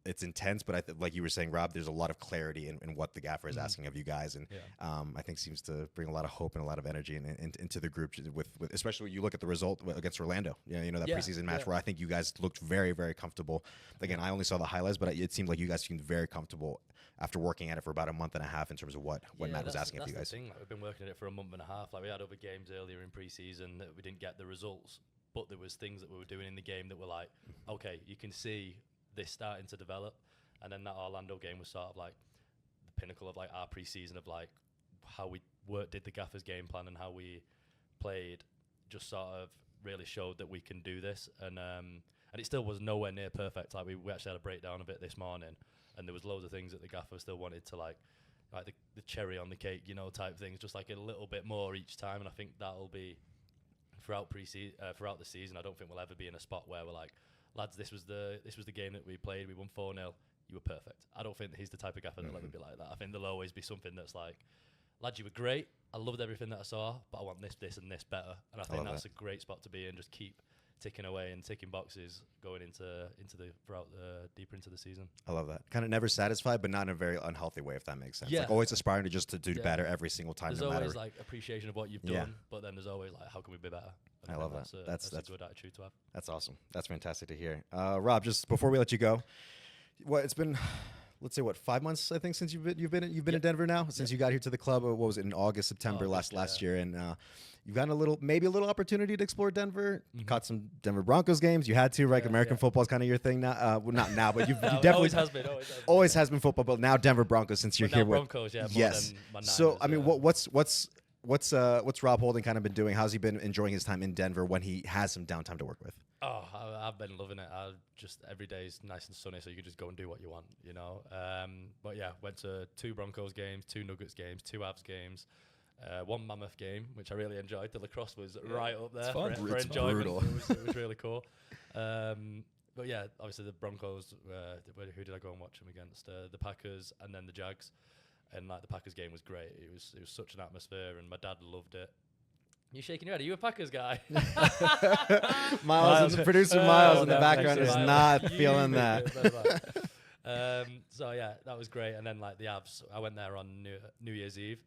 it's intense, but like you were saying, Rob, there's a lot of clarity in what the gaffer is asking of you guys, and I think seems to bring a lot of hope and a lot of energy into the group. With especially when you look at the result against Orlando, that preseason match where I think you guys looked very, very comfortable. Again, I only saw the highlights, but it seemed like you guys seemed very comfortable after working at it for about a month and a half in terms of what Matt was asking of you guys. That's the thing. Like, we've been working at it for a month and a half. Like, we had other games earlier in preseason that we didn't get the results, but there was things that we were doing in the game that were like, okay, you can see this starting to develop. And then that Orlando game was sort of like the pinnacle of like our preseason of like how we did the gaffer's game plan and how we played, just sort of really showed that we can do this. And it still was nowhere near perfect. Like we actually had a breakdown of it this morning, and there was loads of things that the gaffer still wanted to like the cherry on the cake, type things, just like a little bit more each time. And I think that'll be throughout throughout the season. I don't think we'll ever be in a spot where we're like, lads, this was the game that we played. We won 4-0. you were perfect. I don't think he's the type of gaffer that let me be like that. I think there'll always be something that's like, lad, you were great. I loved everything that I saw, but I want this, this, and this better. And I think that's a great spot to be in. Just keep ticking away and ticking boxes going into the throughout deeper into the season. I love that. Kind of never satisfied, but not in a very unhealthy way, if that makes sense. Yeah. Like always aspiring to just to do better every single time. There's no always matter. like appreciation of what you've done, but then there's always like, how can we be better? I love that. That's a good attitude to have. That's awesome. That's fantastic to hear. Rob, just before we let you go, it's been, let's say, 5 months I think since you've been in Denver now, since you got here to the club. What was it, in September last year, and you've gotten maybe a little opportunity to explore Denver. You caught some Denver Broncos games. You had to, right? American football is kind of your thing now. Well, not now, but you've definitely always has been football. But now Denver Broncos, since you're here. Broncos, yes. So I mean, what's Rob Holding kind of been doing? How's he been enjoying his time in Denver when he has some downtime to work with? Oh, I've been loving it. Every day is nice and sunny, so you can just go and do what you want, you know. But yeah, went to 2 Broncos games, 2 Nuggets games, 2 Avs games, 1 Mammoth game, which I really enjoyed. The lacrosse was right up there for enjoyment. It was really cool. But yeah, obviously the Broncos. Who did I go and watch them against? The Packers and then the Jags. And like the Packers game was great. It was such an atmosphere, and my dad loved it. You shaking your head? Are you a Packers guy? Miles, producer Miles in the background is not feeling that. So yeah, that was great. And then like the Avs, I went there on New Year's Eve,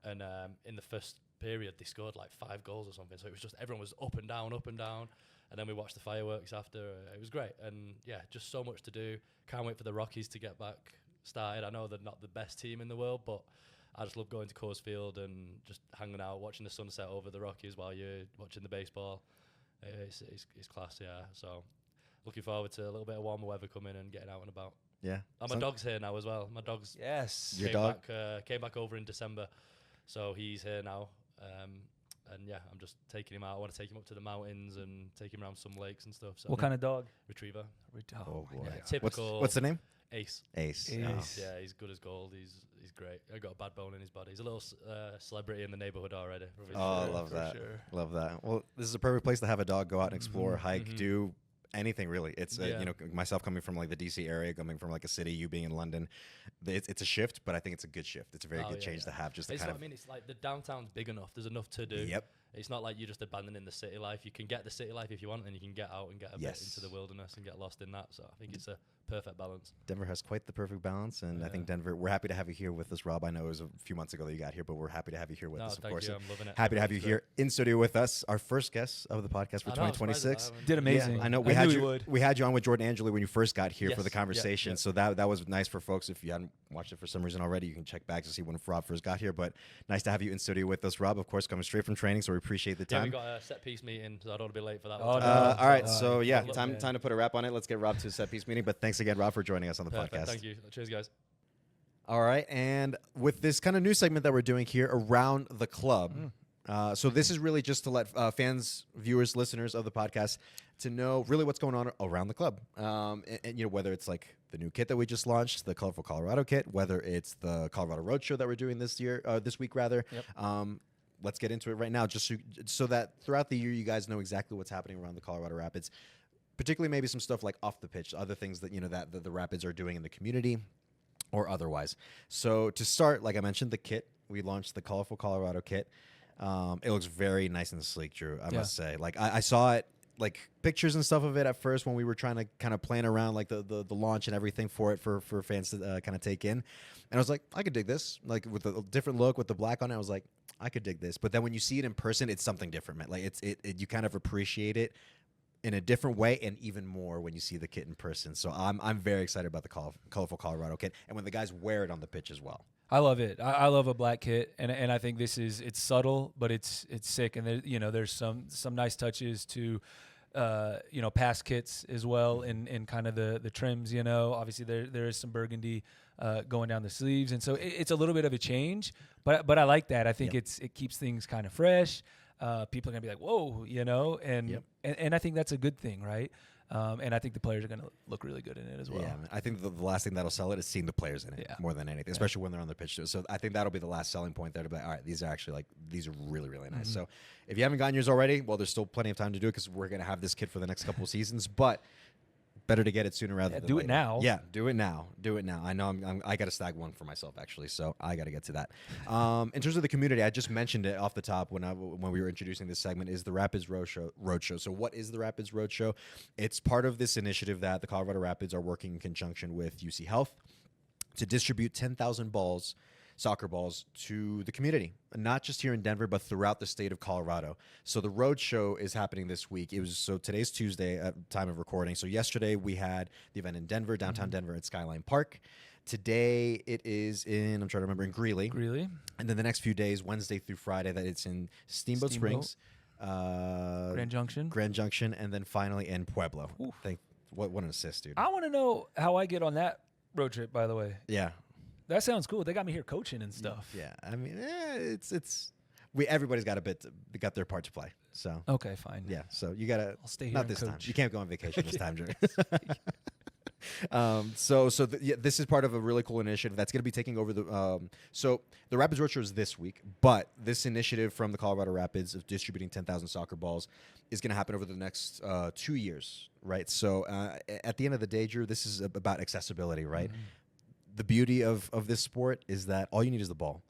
and in the first period they scored like 5 goals or something. So it was just everyone was up and down. And then we watched the fireworks after. It was great. And yeah, just so much to do. Can't wait for the Rockies to get back started. I know they're not the best team in the world, but I just love going to Coors Field and just hanging out, watching the sunset over the Rockies while you're watching the baseball. It's class, yeah. So looking forward to a little bit of warmer weather coming and getting out and about. Yeah. And my dog's here now as well. My dog's came back over in December, so he's here now. And yeah, I'm just taking him out. I want to take him up to the mountains and take him around some lakes and stuff. So what kind of dog? Retriever. Oh boy. Yeah, typical. What's the name? Ace. Ace. Yeah, he's good as gold. He's great. I got a bad bone in his body. He's a little celebrity in the neighborhood already. I love that. Sure. Love that. Well, this is a perfect place to have a dog go out and explore, hike, do anything really. It's myself coming from like the DC area, coming from like a city, you being in London, it's a shift, but I think it's a good shift. It's a very good change to have. Just it's it's like the downtown's big enough. There's enough to do. Yep. It's not like you're just abandoning the city life. You can get the city life if you want, and you can get out and get a bit into the wilderness and get lost in that. So I think it's a perfect balance. Denver has quite the perfect balance, and I think Denver, we're happy to have you here with us, Rob. I know it was a few months ago that you got here, but we're happy to have you here with us, of course. You. I'm loving it. Happy to have you here in studio with us, our first guest of the podcast for 2026. Did amazing. Yeah, I know we had you on with Jordan Angeli when you first got here for the conversation, so that was nice for folks. If you hadn't watched it for some reason already, you can check back to see when Rob first got here, but nice to have you in studio with us, Rob, of course, coming straight from training, so we appreciate the time. Yeah, we got a set piece meeting, so I don't want to be late for that one. All right, so time to put a wrap on it. Let's get Rob to a set piece meeting, but thanks again, Rob, for joining us on the podcast. Thank you. Cheers, guys. All right, and with this kind of new segment that we're doing here around the club, so this is really just to let fans, viewers, listeners of the podcast to know really what's going on around the club, and whether it's like the new kit that we just launched, the Colorful Colorado kit, whether it's the Colorado Roadshow that we're doing this week rather. Yep. Let's get into it right now, just so that throughout the year you guys know exactly what's happening around the Colorado Rapids, particularly maybe some stuff like off the pitch, other things that that the Rapids are doing in the community or otherwise. So to start, like I mentioned, the kit, we launched the Colorful Colorado kit. It looks very nice and sleek, Drew, I must say. Like I saw it, like pictures and stuff of it at first when we were trying to kind of plan around like the launch and everything for it for fans to kind of take in. And I was like, I could dig this. Like with a different look with the black on it, I was like, I could dig this. But then when you see it in person, it's something different, man. Like you kind of appreciate it in a different way, and even more when you see the kit in person. So I'm very excited about the Colorful Colorado kit, and when the guys wear it on the pitch as well. I love it. I love a black kit, and I think it's subtle, but it's sick, and there's some nice touches to past kits as well, in kind of the trims. Obviously there is some burgundy going down the sleeves, and so it's a little bit of a change, but I like that. I think it keeps things kind of fresh. People are gonna be like, whoa, and I think that's a good thing, right? And I think the players are gonna look really good in it as well. Yeah, I think the last thing that'll sell it is seeing the players in it more than anything, especially when they're on the pitch too. So I think that'll be the last selling point there to be like, all right, these are actually these are really, really nice. So if you haven't gotten yours already, well, there's still plenty of time to do it because we're gonna have this kit for the next couple of seasons. But better to get it sooner rather than do later. it now. Yeah, do it now. Do it now. I know I got to snag one for myself actually, so I got to get to that. In terms of the community, I just mentioned it off the top when we were introducing this segment, is the Rapids Roadshow. So what is the Rapids Roadshow? It's part of this initiative that the Colorado Rapids are working in conjunction with UC Health to distribute 10,000 soccer balls to the community, not just here in Denver, but throughout the state of Colorado. So the road show is happening this week. Today's Tuesday at time of recording. So yesterday we had the event in Denver, downtown Denver at Skyline Park. Today it is in Greeley. And then the next few days, Wednesday through Friday, that it's in Steamboat Springs, Grand Junction, and then finally in Pueblo. What an assist, dude. I want to know how I get on that road trip, by the way. Yeah. That sounds cool. They got me here coaching and stuff. Yeah, I mean, everybody's got their part to play. So okay, fine. Yeah, so you gotta. I'll stay here. Not this coach. time. You can't go on vacation this time, Jerry. This is part of a really cool initiative that's going to be taking over the. So the Rapids Roadshow is this week, but this initiative from the Colorado Rapids of distributing 10,000 soccer balls is going to happen over the next 2 years, right? So at the end of the day, Drew, this is about accessibility, right? Mm-hmm. The beauty of this sport is that all you need is the ball.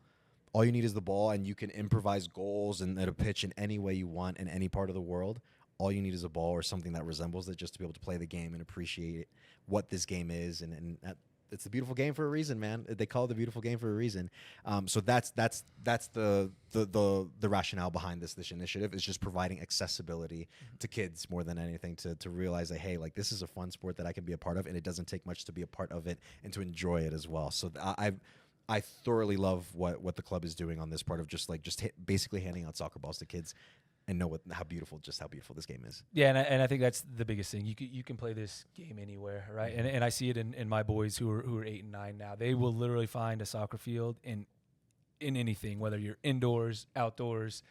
All you need is the ball, and you can improvise goals and at a pitch in any way you want in any part of the world. All you need is a ball or something that resembles it just to be able to play the game and appreciate what this game is. And it's a beautiful game for a reason, man. They call it the beautiful game for a reason. So that's the rationale behind this initiative, is just providing accessibility to kids more than anything, to realize that, hey, like, this is a fun sport that I can be a part of, and it doesn't take much to be a part of it and to enjoy it as well. So I thoroughly love what the club is doing on this part of basically handing out soccer balls to kids and know how beautiful this game is. Yeah, and I think that's the biggest thing. You can play this game anywhere, right? And I see it in my boys who are 8 and 9 now. They will literally find a soccer field in anything, whether you're indoors, outdoors,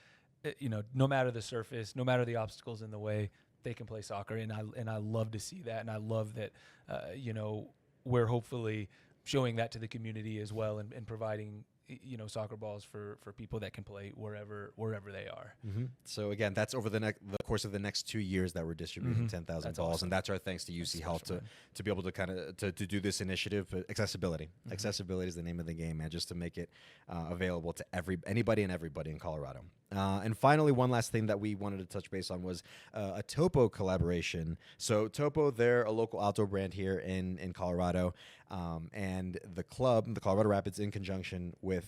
no matter the surface, no matter the obstacles in the way, they can play soccer. And I love to see that, and I love that we're hopefully showing that to the community as well, and providing soccer balls for people that can play wherever they are. Mm-hmm. So again, that's over the course of the next 2 years that we're distributing 10,000 balls, awesome. And that's our thanks to UC Health to be able to kind of to do this initiative. Accessibility, accessibility is the name of the game, man. Just to make it available to anybody and everybody in Colorado. And finally, one last thing that we wanted to touch base on was a Topo collaboration. So Topo, they're a local outdoor brand here in Colorado, and the club, the Colorado Rapids, in conjunction with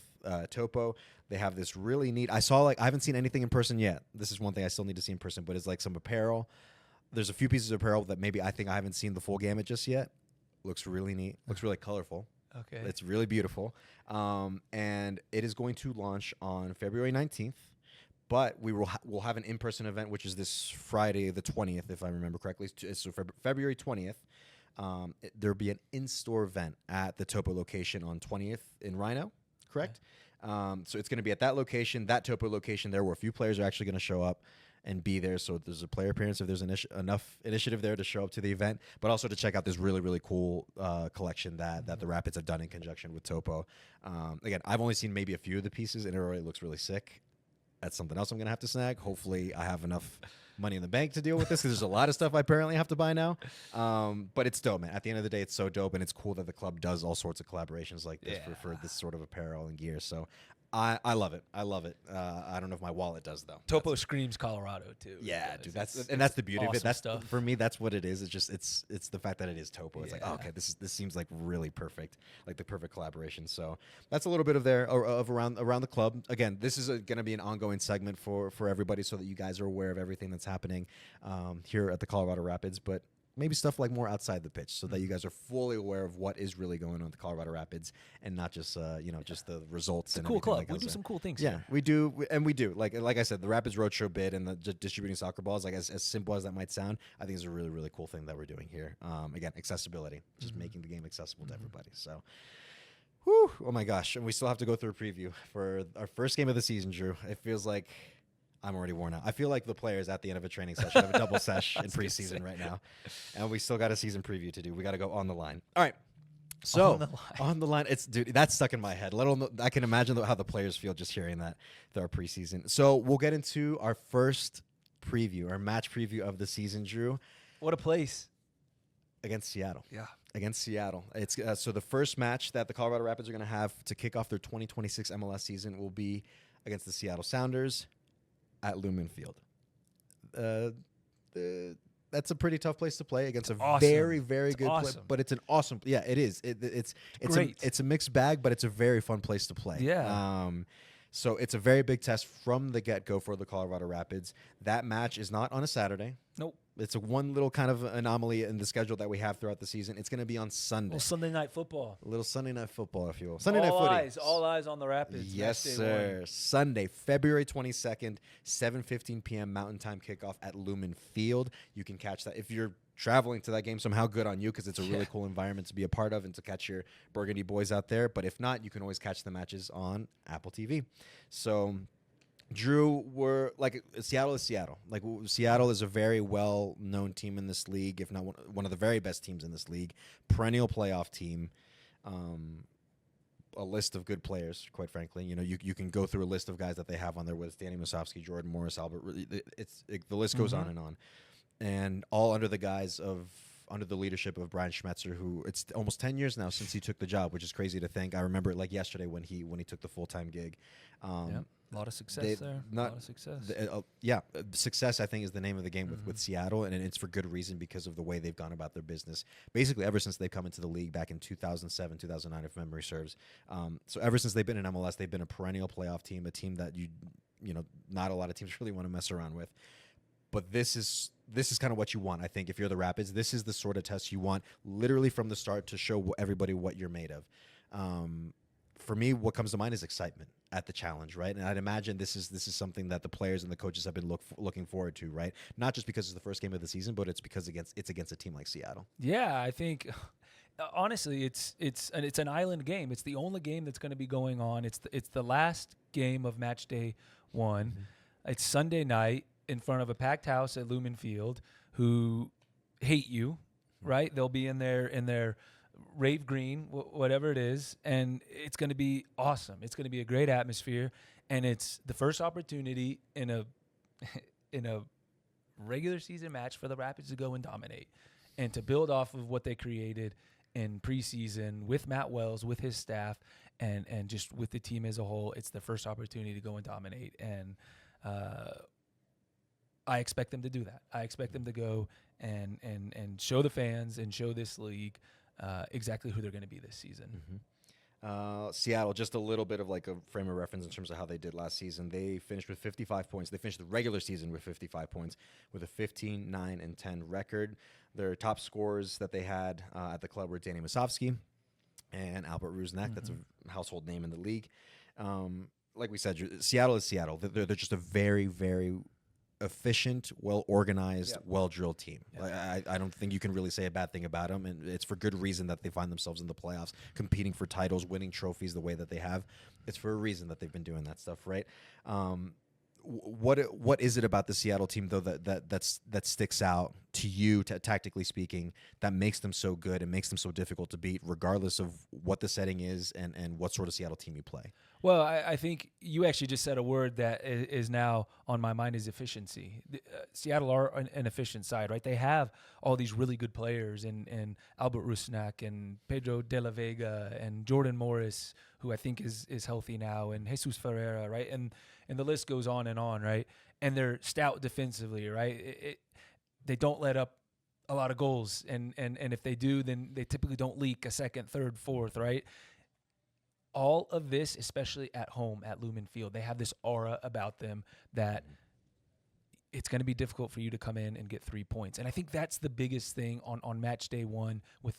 Topo, they have this really neat. I haven't seen anything in person yet. This is one thing I still need to see in person, but it's like some apparel. There's a few pieces of apparel that maybe I haven't seen the full gamut just yet. Looks really neat. Looks really colorful. Okay. It's really beautiful. And it is going to launch on February 19th. But we'll have an in-person event, which is this Friday, the 20th, if I remember correctly. So February 20th, there'll be an in-store event at the Topo location on 20th in Rhino, correct? Okay. So it's going to be at that location, that Topo location there, where a few players are actually going to show up and be there. So there's a player appearance if there's enough initiative there to show up to the event, but also to check out this really, really cool collection that the Rapids have done in conjunction with Topo. Again, I've only seen maybe a few of the pieces, and it already looks really sick. That's something else I'm going to have to snag. Hopefully I have enough money in the bank to deal with this, because there's a lot of stuff I apparently have to buy now. But it's dope, man. At the end of the day, it's so dope, and it's cool that the club does all sorts of collaborations like this for this sort of apparel and gear. So I love it. I love it. I don't know if my wallet does, though. Topo screams Colorado too. Yeah, dude. That's the beauty of it. That's stuff. For me, that's what it is. It's just it's the fact that it is Topo. It's like, oh, okay, this seems like really perfect, like the perfect collaboration. So that's a little bit of around the club. Again, this is going to be an ongoing segment for everybody, so that you guys are aware of everything that's happening here at the Colorado Rapids. But maybe stuff like more outside the pitch, so that you guys are fully aware of what is really going on with the Colorado Rapids, and not just just the results. It's a cool club. We do some cool things. Yeah, here. we do, and we do. Like I said, the Rapids Roadshow bid and the distributing soccer balls, like as simple as that might sound, I think is a really, really cool thing that we're doing here. Again, accessibility, just making the game accessible to everybody. So, whew, oh my gosh, and we still have to go through a preview for our first game of the season, Drew. It feels like I'm already worn out. I feel like the players at the end of a training session have a double sesh in preseason right now. And we still got a season preview to do. We got to go on the line. All right. So, on the line, dude, that's stuck in my head. I can imagine how the players feel just hearing that, our preseason. So, we'll get into our first preview, our match preview of the season, Drew. What a place. Against Seattle. Yeah. Against Seattle. It's so the first match that the Colorado Rapids are going to have to kick off their 2026 MLS season will be against the Seattle Sounders at Lumen Field. That's a pretty tough place to play against a very, very good play, but it's an awesome. Yeah, it is. It's great. It's a mixed bag, but it's a very fun place to play. Yeah. So it's a very big test from the get-go for the Colorado Rapids. That match is not on a Saturday. Nope. It's a one little kind of anomaly in the schedule that we have throughout the season. It's going to be on Sunday. Well, Sunday night football. A little Sunday night football, if you will. Sunday night footy. All eyes on the Rapids. Yes, sir. Sunday, February 22nd, 7:15 p.m. Mountain Time kickoff at Lumen Field. You can catch that. If you're traveling to that game, somehow good on you, because it's a really cool environment to be a part of and to catch your Burgundy boys out there. But if not, you can always catch the matches on Apple TV. So, Drew, Seattle is Seattle. Like, Seattle is a very well-known team in this league, if not one of the very best teams in this league. Perennial playoff team. A list of good players, quite frankly. You know, you can go through a list of guys that they have on there, whether it's Danny Musovsky, Jordan Morris, Albert. The list goes on and on. And all under the leadership of Brian Schmetzer, who it's almost 10 years now since he took the job, which is crazy to think. I remember it like yesterday when he took the full-time gig. A lot of success there. A lot of success. Success, I think, is the name of the game with Seattle, and it's for good reason because of the way they've gone about their business. Basically, ever since they've come into the league back in 2007, 2009, if memory serves. So ever since they've been in MLS, they've been a perennial playoff team, a team that you know, not a lot of teams really want to mess around with. But this is kind of what you want, I think, if you're the Rapids. This is the sort of test you want, literally from the start, to show everybody what you're made of. For me, what comes to mind is excitement at the challenge, right? And I'd imagine this is something that the players and the coaches have been looking forward to, right? Not just because it's the first game of the season, but it's because it's against a team like Seattle. Yeah, I think honestly, it's an island game. It's the only game that's going to be going on. It's the last game of match day 1. It's Sunday night in front of a packed house at Lumen Field, who hate you, right? They'll be in their rave green, whatever it is, and it's going to be awesome. It's going to be a great atmosphere, and it's the first opportunity in a regular season match for the Rapids to go and dominate and to build off of what they created in preseason with Matt Wells, with his staff, and just with the team as a whole. It's the first opportunity to go and dominate, and I expect them to do that. I expect them to go and show the fans and show this league exactly who they're going to be this season. Seattle, just a little bit of like a frame of reference in terms of how they did last season. They finished with 55 points. They finished the regular season with 55 points with a 15-9-10 record. Their top scorers that they had at the club were Danny Musovsky and Albert Rusnak. That's a household name in the league. Like we said, Seattle is Seattle. They're just a very, very efficient, well-organized, well-drilled team. I don't think you can really say a bad thing about them, and it's for good reason that they find themselves in the playoffs, competing for titles, winning trophies the way that they have. It's for a reason that they've been doing that stuff, right? What is it about the Seattle team, though, that sticks out to you, tactically speaking, that makes them so good and makes them so difficult to beat, regardless of what the setting is and what sort of Seattle team you play? Well, I think you actually just said a word that is now on my mind, is efficiency. Seattle are an efficient side, right? They have all these really good players in Albert Rusnak and Pedro de la Vega and Jordan Morris, who I think is healthy now, and Jesus Ferreira, right? And the list goes on, right? And they're stout defensively, right? They don't let up a lot of goals, and if they do, then they typically don't leak a second, third, fourth, right? All of this, especially at home at Lumen Field, they have this aura about them that it's going to be difficult for you to come in and get 3 points. And I think that's the biggest thing on match day 1 with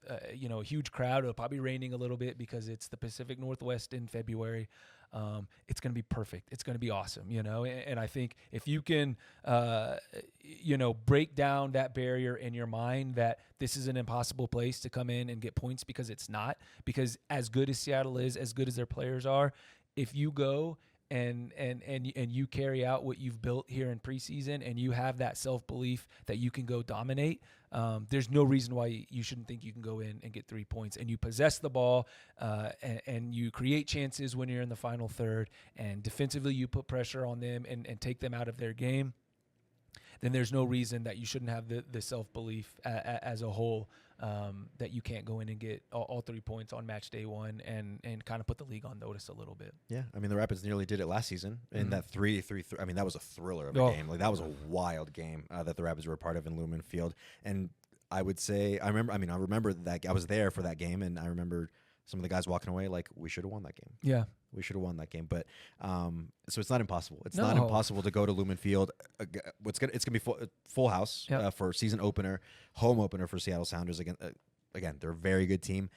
a huge crowd. It'll probably raining a little bit because it's the Pacific Northwest in February. It's going to be perfect. It's going to be awesome, And I think if you can, break down that barrier in your mind that this is an impossible place to come in and get points, because it's not. Because as good as Seattle is, as good as their players are, if you go and you carry out what you've built here in preseason, and you have that self-belief that you can go dominate, there's no reason why you shouldn't think you can go in and get 3 points. And you possess the ball, and you create chances when you're in the final third, and defensively you put pressure on them and take them out of their game. then there's no reason that you shouldn't have the self-belief as a whole, that you can't go in and get all 3 points on match day one and kind of put the league on notice a little bit. Yeah, I mean, the Rapids nearly did it last season in that 3-3. I mean, that was a thriller of a game. Like, that was a wild game that the Rapids were a part of in Lumen Field. And I would say, I remember that I was there for that game, and I remember some of the guys walking away like, we should have won that game. Yeah. We should have won that game. But so it's not impossible. It's not impossible to go to Lumen Field. It's gonna be full house for season opener, home opener for Seattle Sounders. Again, they're a very good team.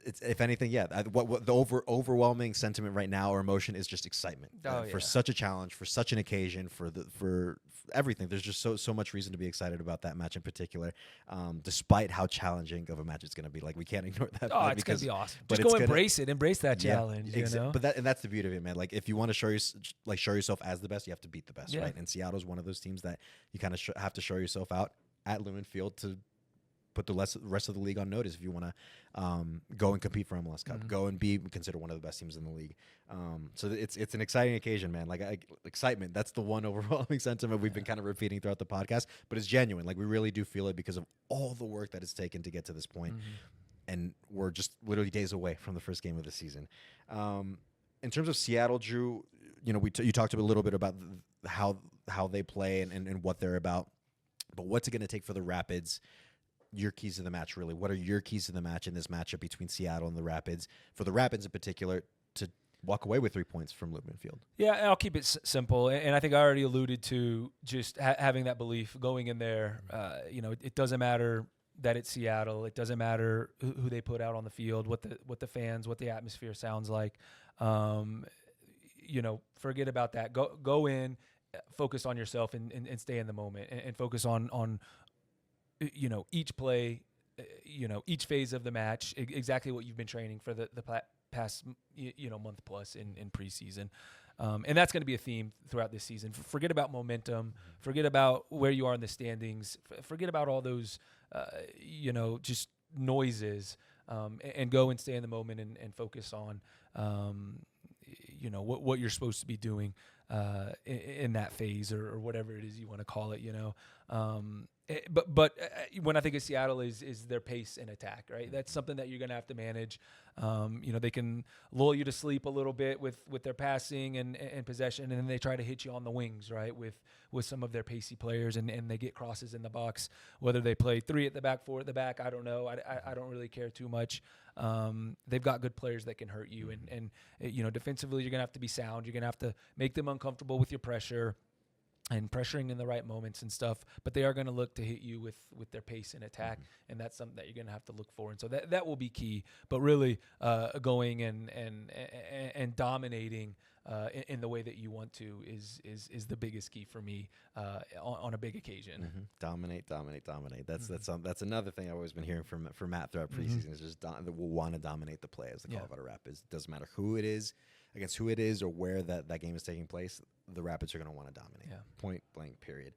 It's, if anything, what the overwhelming sentiment right now or emotion is just excitement for such a challenge, for such an occasion, for everything. There's just so much reason to be excited about that match in particular, despite how challenging of a match it's going to be. Like, we can't ignore that. Oh, it's going to be awesome. Just go embrace it. Embrace that challenge. You know? But that's the beauty of it, man. Like, if you want to show yourself as the best, you have to beat the best, right? And Seattle's one of those teams that you kind of have to show yourself out at Lumen Field to put the rest of the league on notice if you want to go and compete for MLS Cup, go and be considered one of the best teams in the league. So it's an exciting occasion, man. Like, excitement, that's the one overwhelming sentiment we've been kind of repeating throughout the podcast, but it's genuine. Like, we really do feel it because of all the work that it's taken to get to this point. And we're just literally days away from the first game of the season. In terms of Seattle, Drew, you know, you talked a little bit about how they play and what they're about, but what's it going to take for the Rapids? Your keys to the match, really. What are your keys to the match in this matchup between Seattle and the Rapids? For the Rapids in particular, to walk away with 3 points from Lumen Field. Yeah, I'll keep it simple. And I think I already alluded to just having that belief going in there. You know, it doesn't matter that it's Seattle. It doesn't matter who they put out on the field, what the fans, what the atmosphere sounds like. You know, forget about that. Go in, focus on yourself and stay in the moment and focus on you know, each play, you know, each phase of the match, exactly what you've been training for the past, you know, month plus in preseason. And that's going to be a theme throughout this season. Forget about momentum. Forget about where you are in the standings. Forget about all those, you know, just noises, and go and stay in the moment and focus on, you know, what you're supposed to be doing in that phase or whatever it is you want to call it, you know. But when I think of Seattle is their pace and attack, right? That's something that you're going to have to manage. You know, they can lull you to sleep a little bit with their passing and possession, and then they try to hit you on the wings, right, with some of their pacey players, and they get crosses in the box. Whether they play 3 at the back, 4 at the back, I don't know. I don't really care too much. They've got good players that can hurt you, and you know, defensively, you're going to have to be sound. You're going to have to make them uncomfortable with your pressure and pressuring in the right moments and stuff, but they are going to look to hit you with their pace and attack, and that's something that you're going to have to look for. And so that will be key. But really, going and dominating in the way that you want to is the biggest key for me on a big occasion. Dominate. That's another thing I've always been hearing from Matt throughout preseason is just that we'll want to dominate the play as the Colorado Rapids. It doesn't matter who it is, against who it is, or where that game is taking place. The Rapids are going to want to dominate. Point blank, period.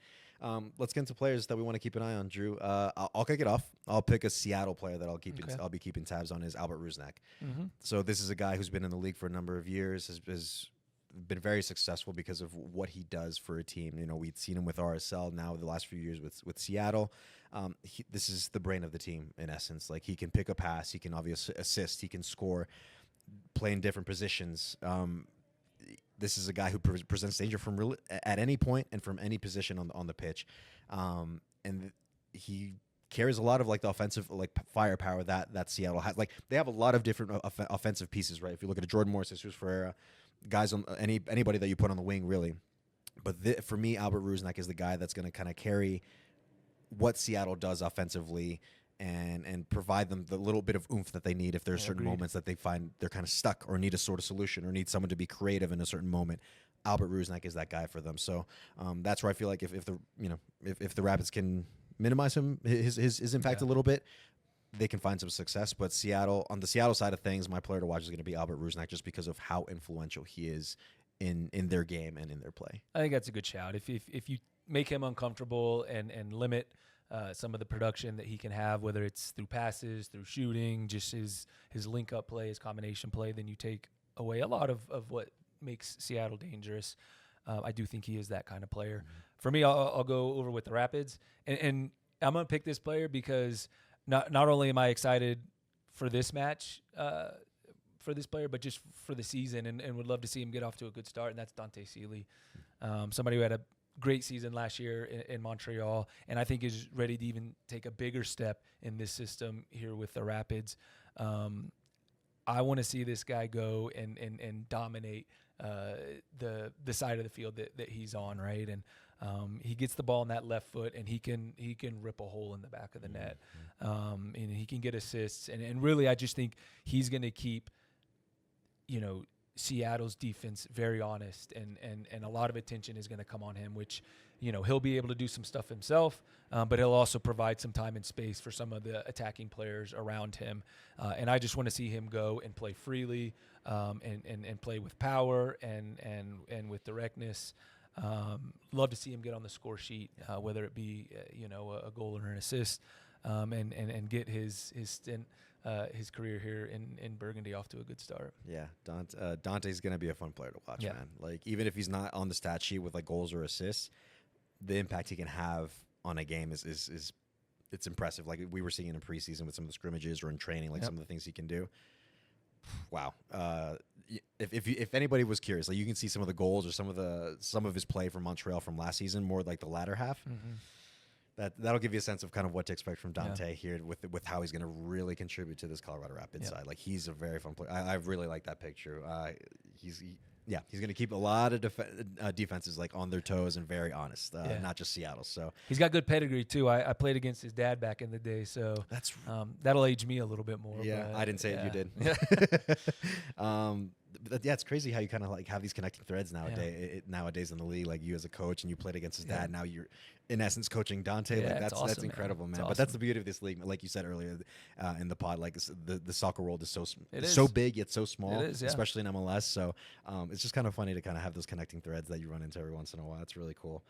Let's get into players that we want to keep an eye on, Drew. I'll kick it off. I'll pick a Seattle player that I'll be keeping tabs on is Albert Rusnak. So this is a guy who's been in the league for a number of years, has been very successful because of what he does for a team. You know, we'd seen him with RSL, now the last few years with Seattle. This is the brain of the team in essence. Like, he can pick a pass, he can obviously assist, he can score, play in different positions. This is a guy who presents danger from at any point and from any position on the pitch, and he carries a lot of like the offensive like firepower that Seattle has. Like, they have a lot of different offensive pieces, right? If you look at Jordan Morris, Jesus Ferreira, guys on anybody that you put on the wing, really. But for me, Albert Rusnak is the guy that's going to kind of carry what Seattle does offensively and provide them the little bit of oomph that they need if there are certain moments that they find they're kind of stuck or need a sort of solution or need someone to be creative in a certain moment. Albert Rusnak is that guy for them. So that's where I feel like if the Rapids can minimize his impact a little bit, they can find some success. But on the Seattle side of things, my player to watch is going to be Albert Rusnak just because of how influential he is in their game and in their play. I think that's a good shout. If you make him uncomfortable and limit some of the production that he can have, whether it's through passes, through shooting, just his link-up play, his combination play, then you take away a lot of what makes Seattle dangerous. I do think he is that kind of player. For me, I'll go over with the Rapids, and I'm gonna pick this player because not only am I excited for this match, for this player, but just for the season, and would love to see him get off to a good start, and that's Dante Seeley, somebody who had a great season last year in Montreal, and I think is ready to even take a bigger step in this system here with the Rapids. I want to see this guy go and dominate the side of the field that he's on, right? And he gets the ball on that left foot, and he can rip a hole in the back of the net, and he can get assists, and really I just think he's going to keep, Seattle's defense very honest, and a lot of attention is going to come on him, which, he'll be able to do some stuff himself, but he'll also provide some time and space for some of the attacking players around him. And I just want to see him go and play freely, and play with power and with directness. Love to see him get on the score sheet, whether it be, a goal or an assist, and get his stint, his career here in Burgundy off to a good start. Yeah, Dante's going to be a fun player to watch, Yeah. man. Like, even if he's not on the stat sheet with like goals or assists, the impact he can have on a game is it's impressive. Like we were seeing in preseason with some of the scrimmages or in training, like some of the things he can do. Wow. If anybody was curious, like you can see some of the goals or some of his play from Montreal from last season, more like the latter half. That'll give you a sense of kind of what to expect from Dante here with how he's going to really contribute to this Colorado Rapids side. Like he's a very fun player. I really like that picture. He's going to keep a lot of defenses like on their toes and very honest, not just Seattle. So he's got good pedigree too. I played against his dad back in the day, so that's that'll age me a little bit more. Yeah, but I didn't say it, you did. But it's crazy how you kind of like have these connecting threads nowadays in the league. Like you as a coach, and you played against his dad. Now you're in essence coaching Dante. Yeah, Like that's awesome, incredible, man. It's But awesome. that's the beauty of this league. Like you said earlier in the pod, like the soccer world is so is. big yet so small, It is, yeah. especially in MLS. So it's just kind of funny to kind of have those connecting threads that you run into every once in a while. It's really cool.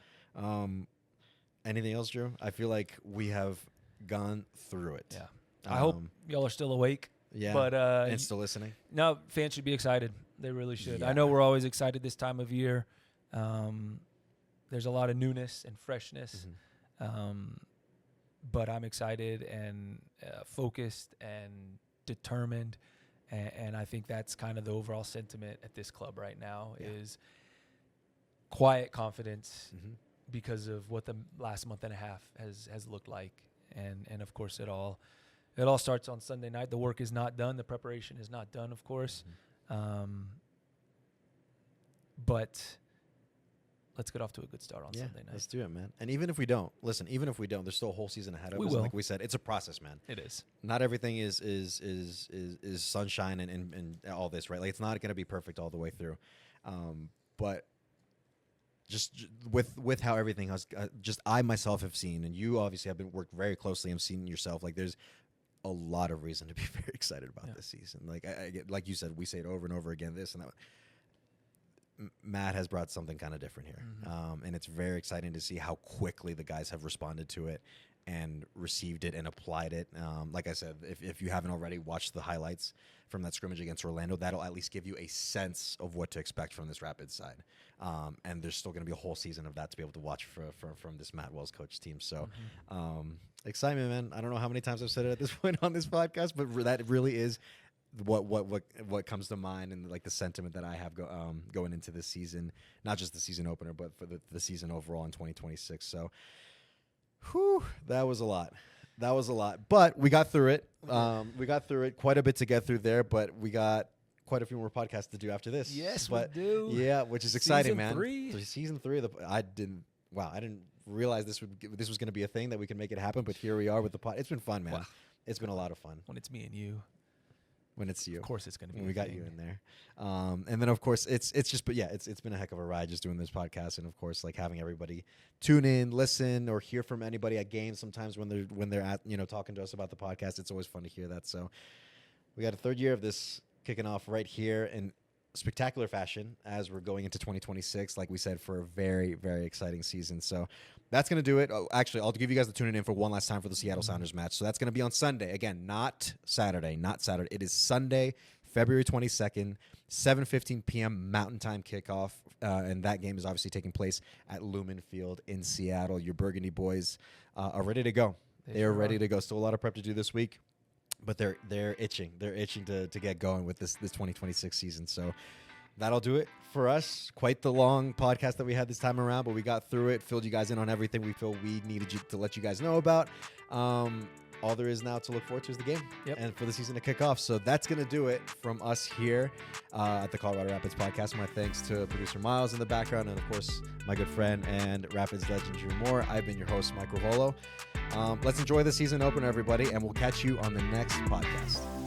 Anything else, Drew? I feel like we have gone through it. Yeah. I hope y'all are still awake. Yeah, but and still listening. No, fans should be excited. They really should. Yeah. I know we're always excited this time of year. There's a lot of newness and freshness, but I'm excited and focused and determined, and I think that's kind of the overall sentiment at this club right now is quiet confidence because of what the last month and a half has looked like, and of course it all starts on Sunday night. The work is not done. The preparation is not done, of course. But let's get off to a good start on Sunday night. Let's do it, man. And even if we don't, there's still a whole season ahead of us. will. And like we said, it's a process, man. It is. Not everything is sunshine and all this, right? Like it's not going to be perfect all the way through. But just with how everything has, just I myself have seen, and you obviously have worked very closely and seen yourself. Like there's a lot of reason to be very excited about this season. Like like you said, we say it over and over again. This and that. Matt has brought something kind of different here, and it's very exciting to see how quickly the guys have responded to it and received it and applied it. Like I said, if you haven't already watched the highlights from that scrimmage against Orlando, that'll at least give you a sense of what to expect from this Rapids side. And there's still going to be a whole season of that to be able to watch from this Matt Wells coach team. So excitement, man. I don't know how many times I've said it at this point on this podcast, but that really is what comes to mind, and like the sentiment that I have going into this season, not just the season opener, but for the season overall in 2026. So, that was a lot. But we got through it. We got through it. Quite a bit to get through there, but we got quite a few more podcasts to do after this. Yes, but we do. Yeah, which is exciting, Season man. 3. Season 3. I didn't realize this was going to be a thing that we can make it happen, but here we are with the pod. It's been fun, man. Wow. It's been a lot of fun. When it's me and you. When it's you, of course it's going to be. When we got you in there, and then of course it's been a heck of a ride just doing this podcast, and of course like having everybody tune in, listen, or hear from anybody at games. Sometimes when they're at talking to us about the podcast, it's always fun to hear that. So we got a third year of this kicking off right here in spectacular fashion as we're going into 2026. Like we said, for a very, very exciting season. So that's going to do it. Actually, I'll give you guys the tuning in for one last time for the Seattle Sounders match. So that's going to be on Sunday. Again, not Saturday. It is Sunday, February 22nd, 7:15 p.m. Mountain Time kickoff, and that game is obviously taking place at Lumen Field in Seattle. Your Burgundy boys are ready to go. They are ready to go. Still a lot of prep to do this week, but they're itching. They're itching to get going with this 2026 season. So that'll do it for us. Quite the long podcast that we had this time around, but we got through it, filled you guys in on everything we feel we needed to let you guys know about. All there is now to look forward to is the game and for the season to kick off. So that's going to do it from us here at the Colorado Rapids podcast. My thanks to producer Miles in the background and, of course, my good friend and Rapids legend Drew Moore. I've been your host, Mike Ravolo. Let's enjoy the season opener, everybody, and we'll catch you on the next podcast.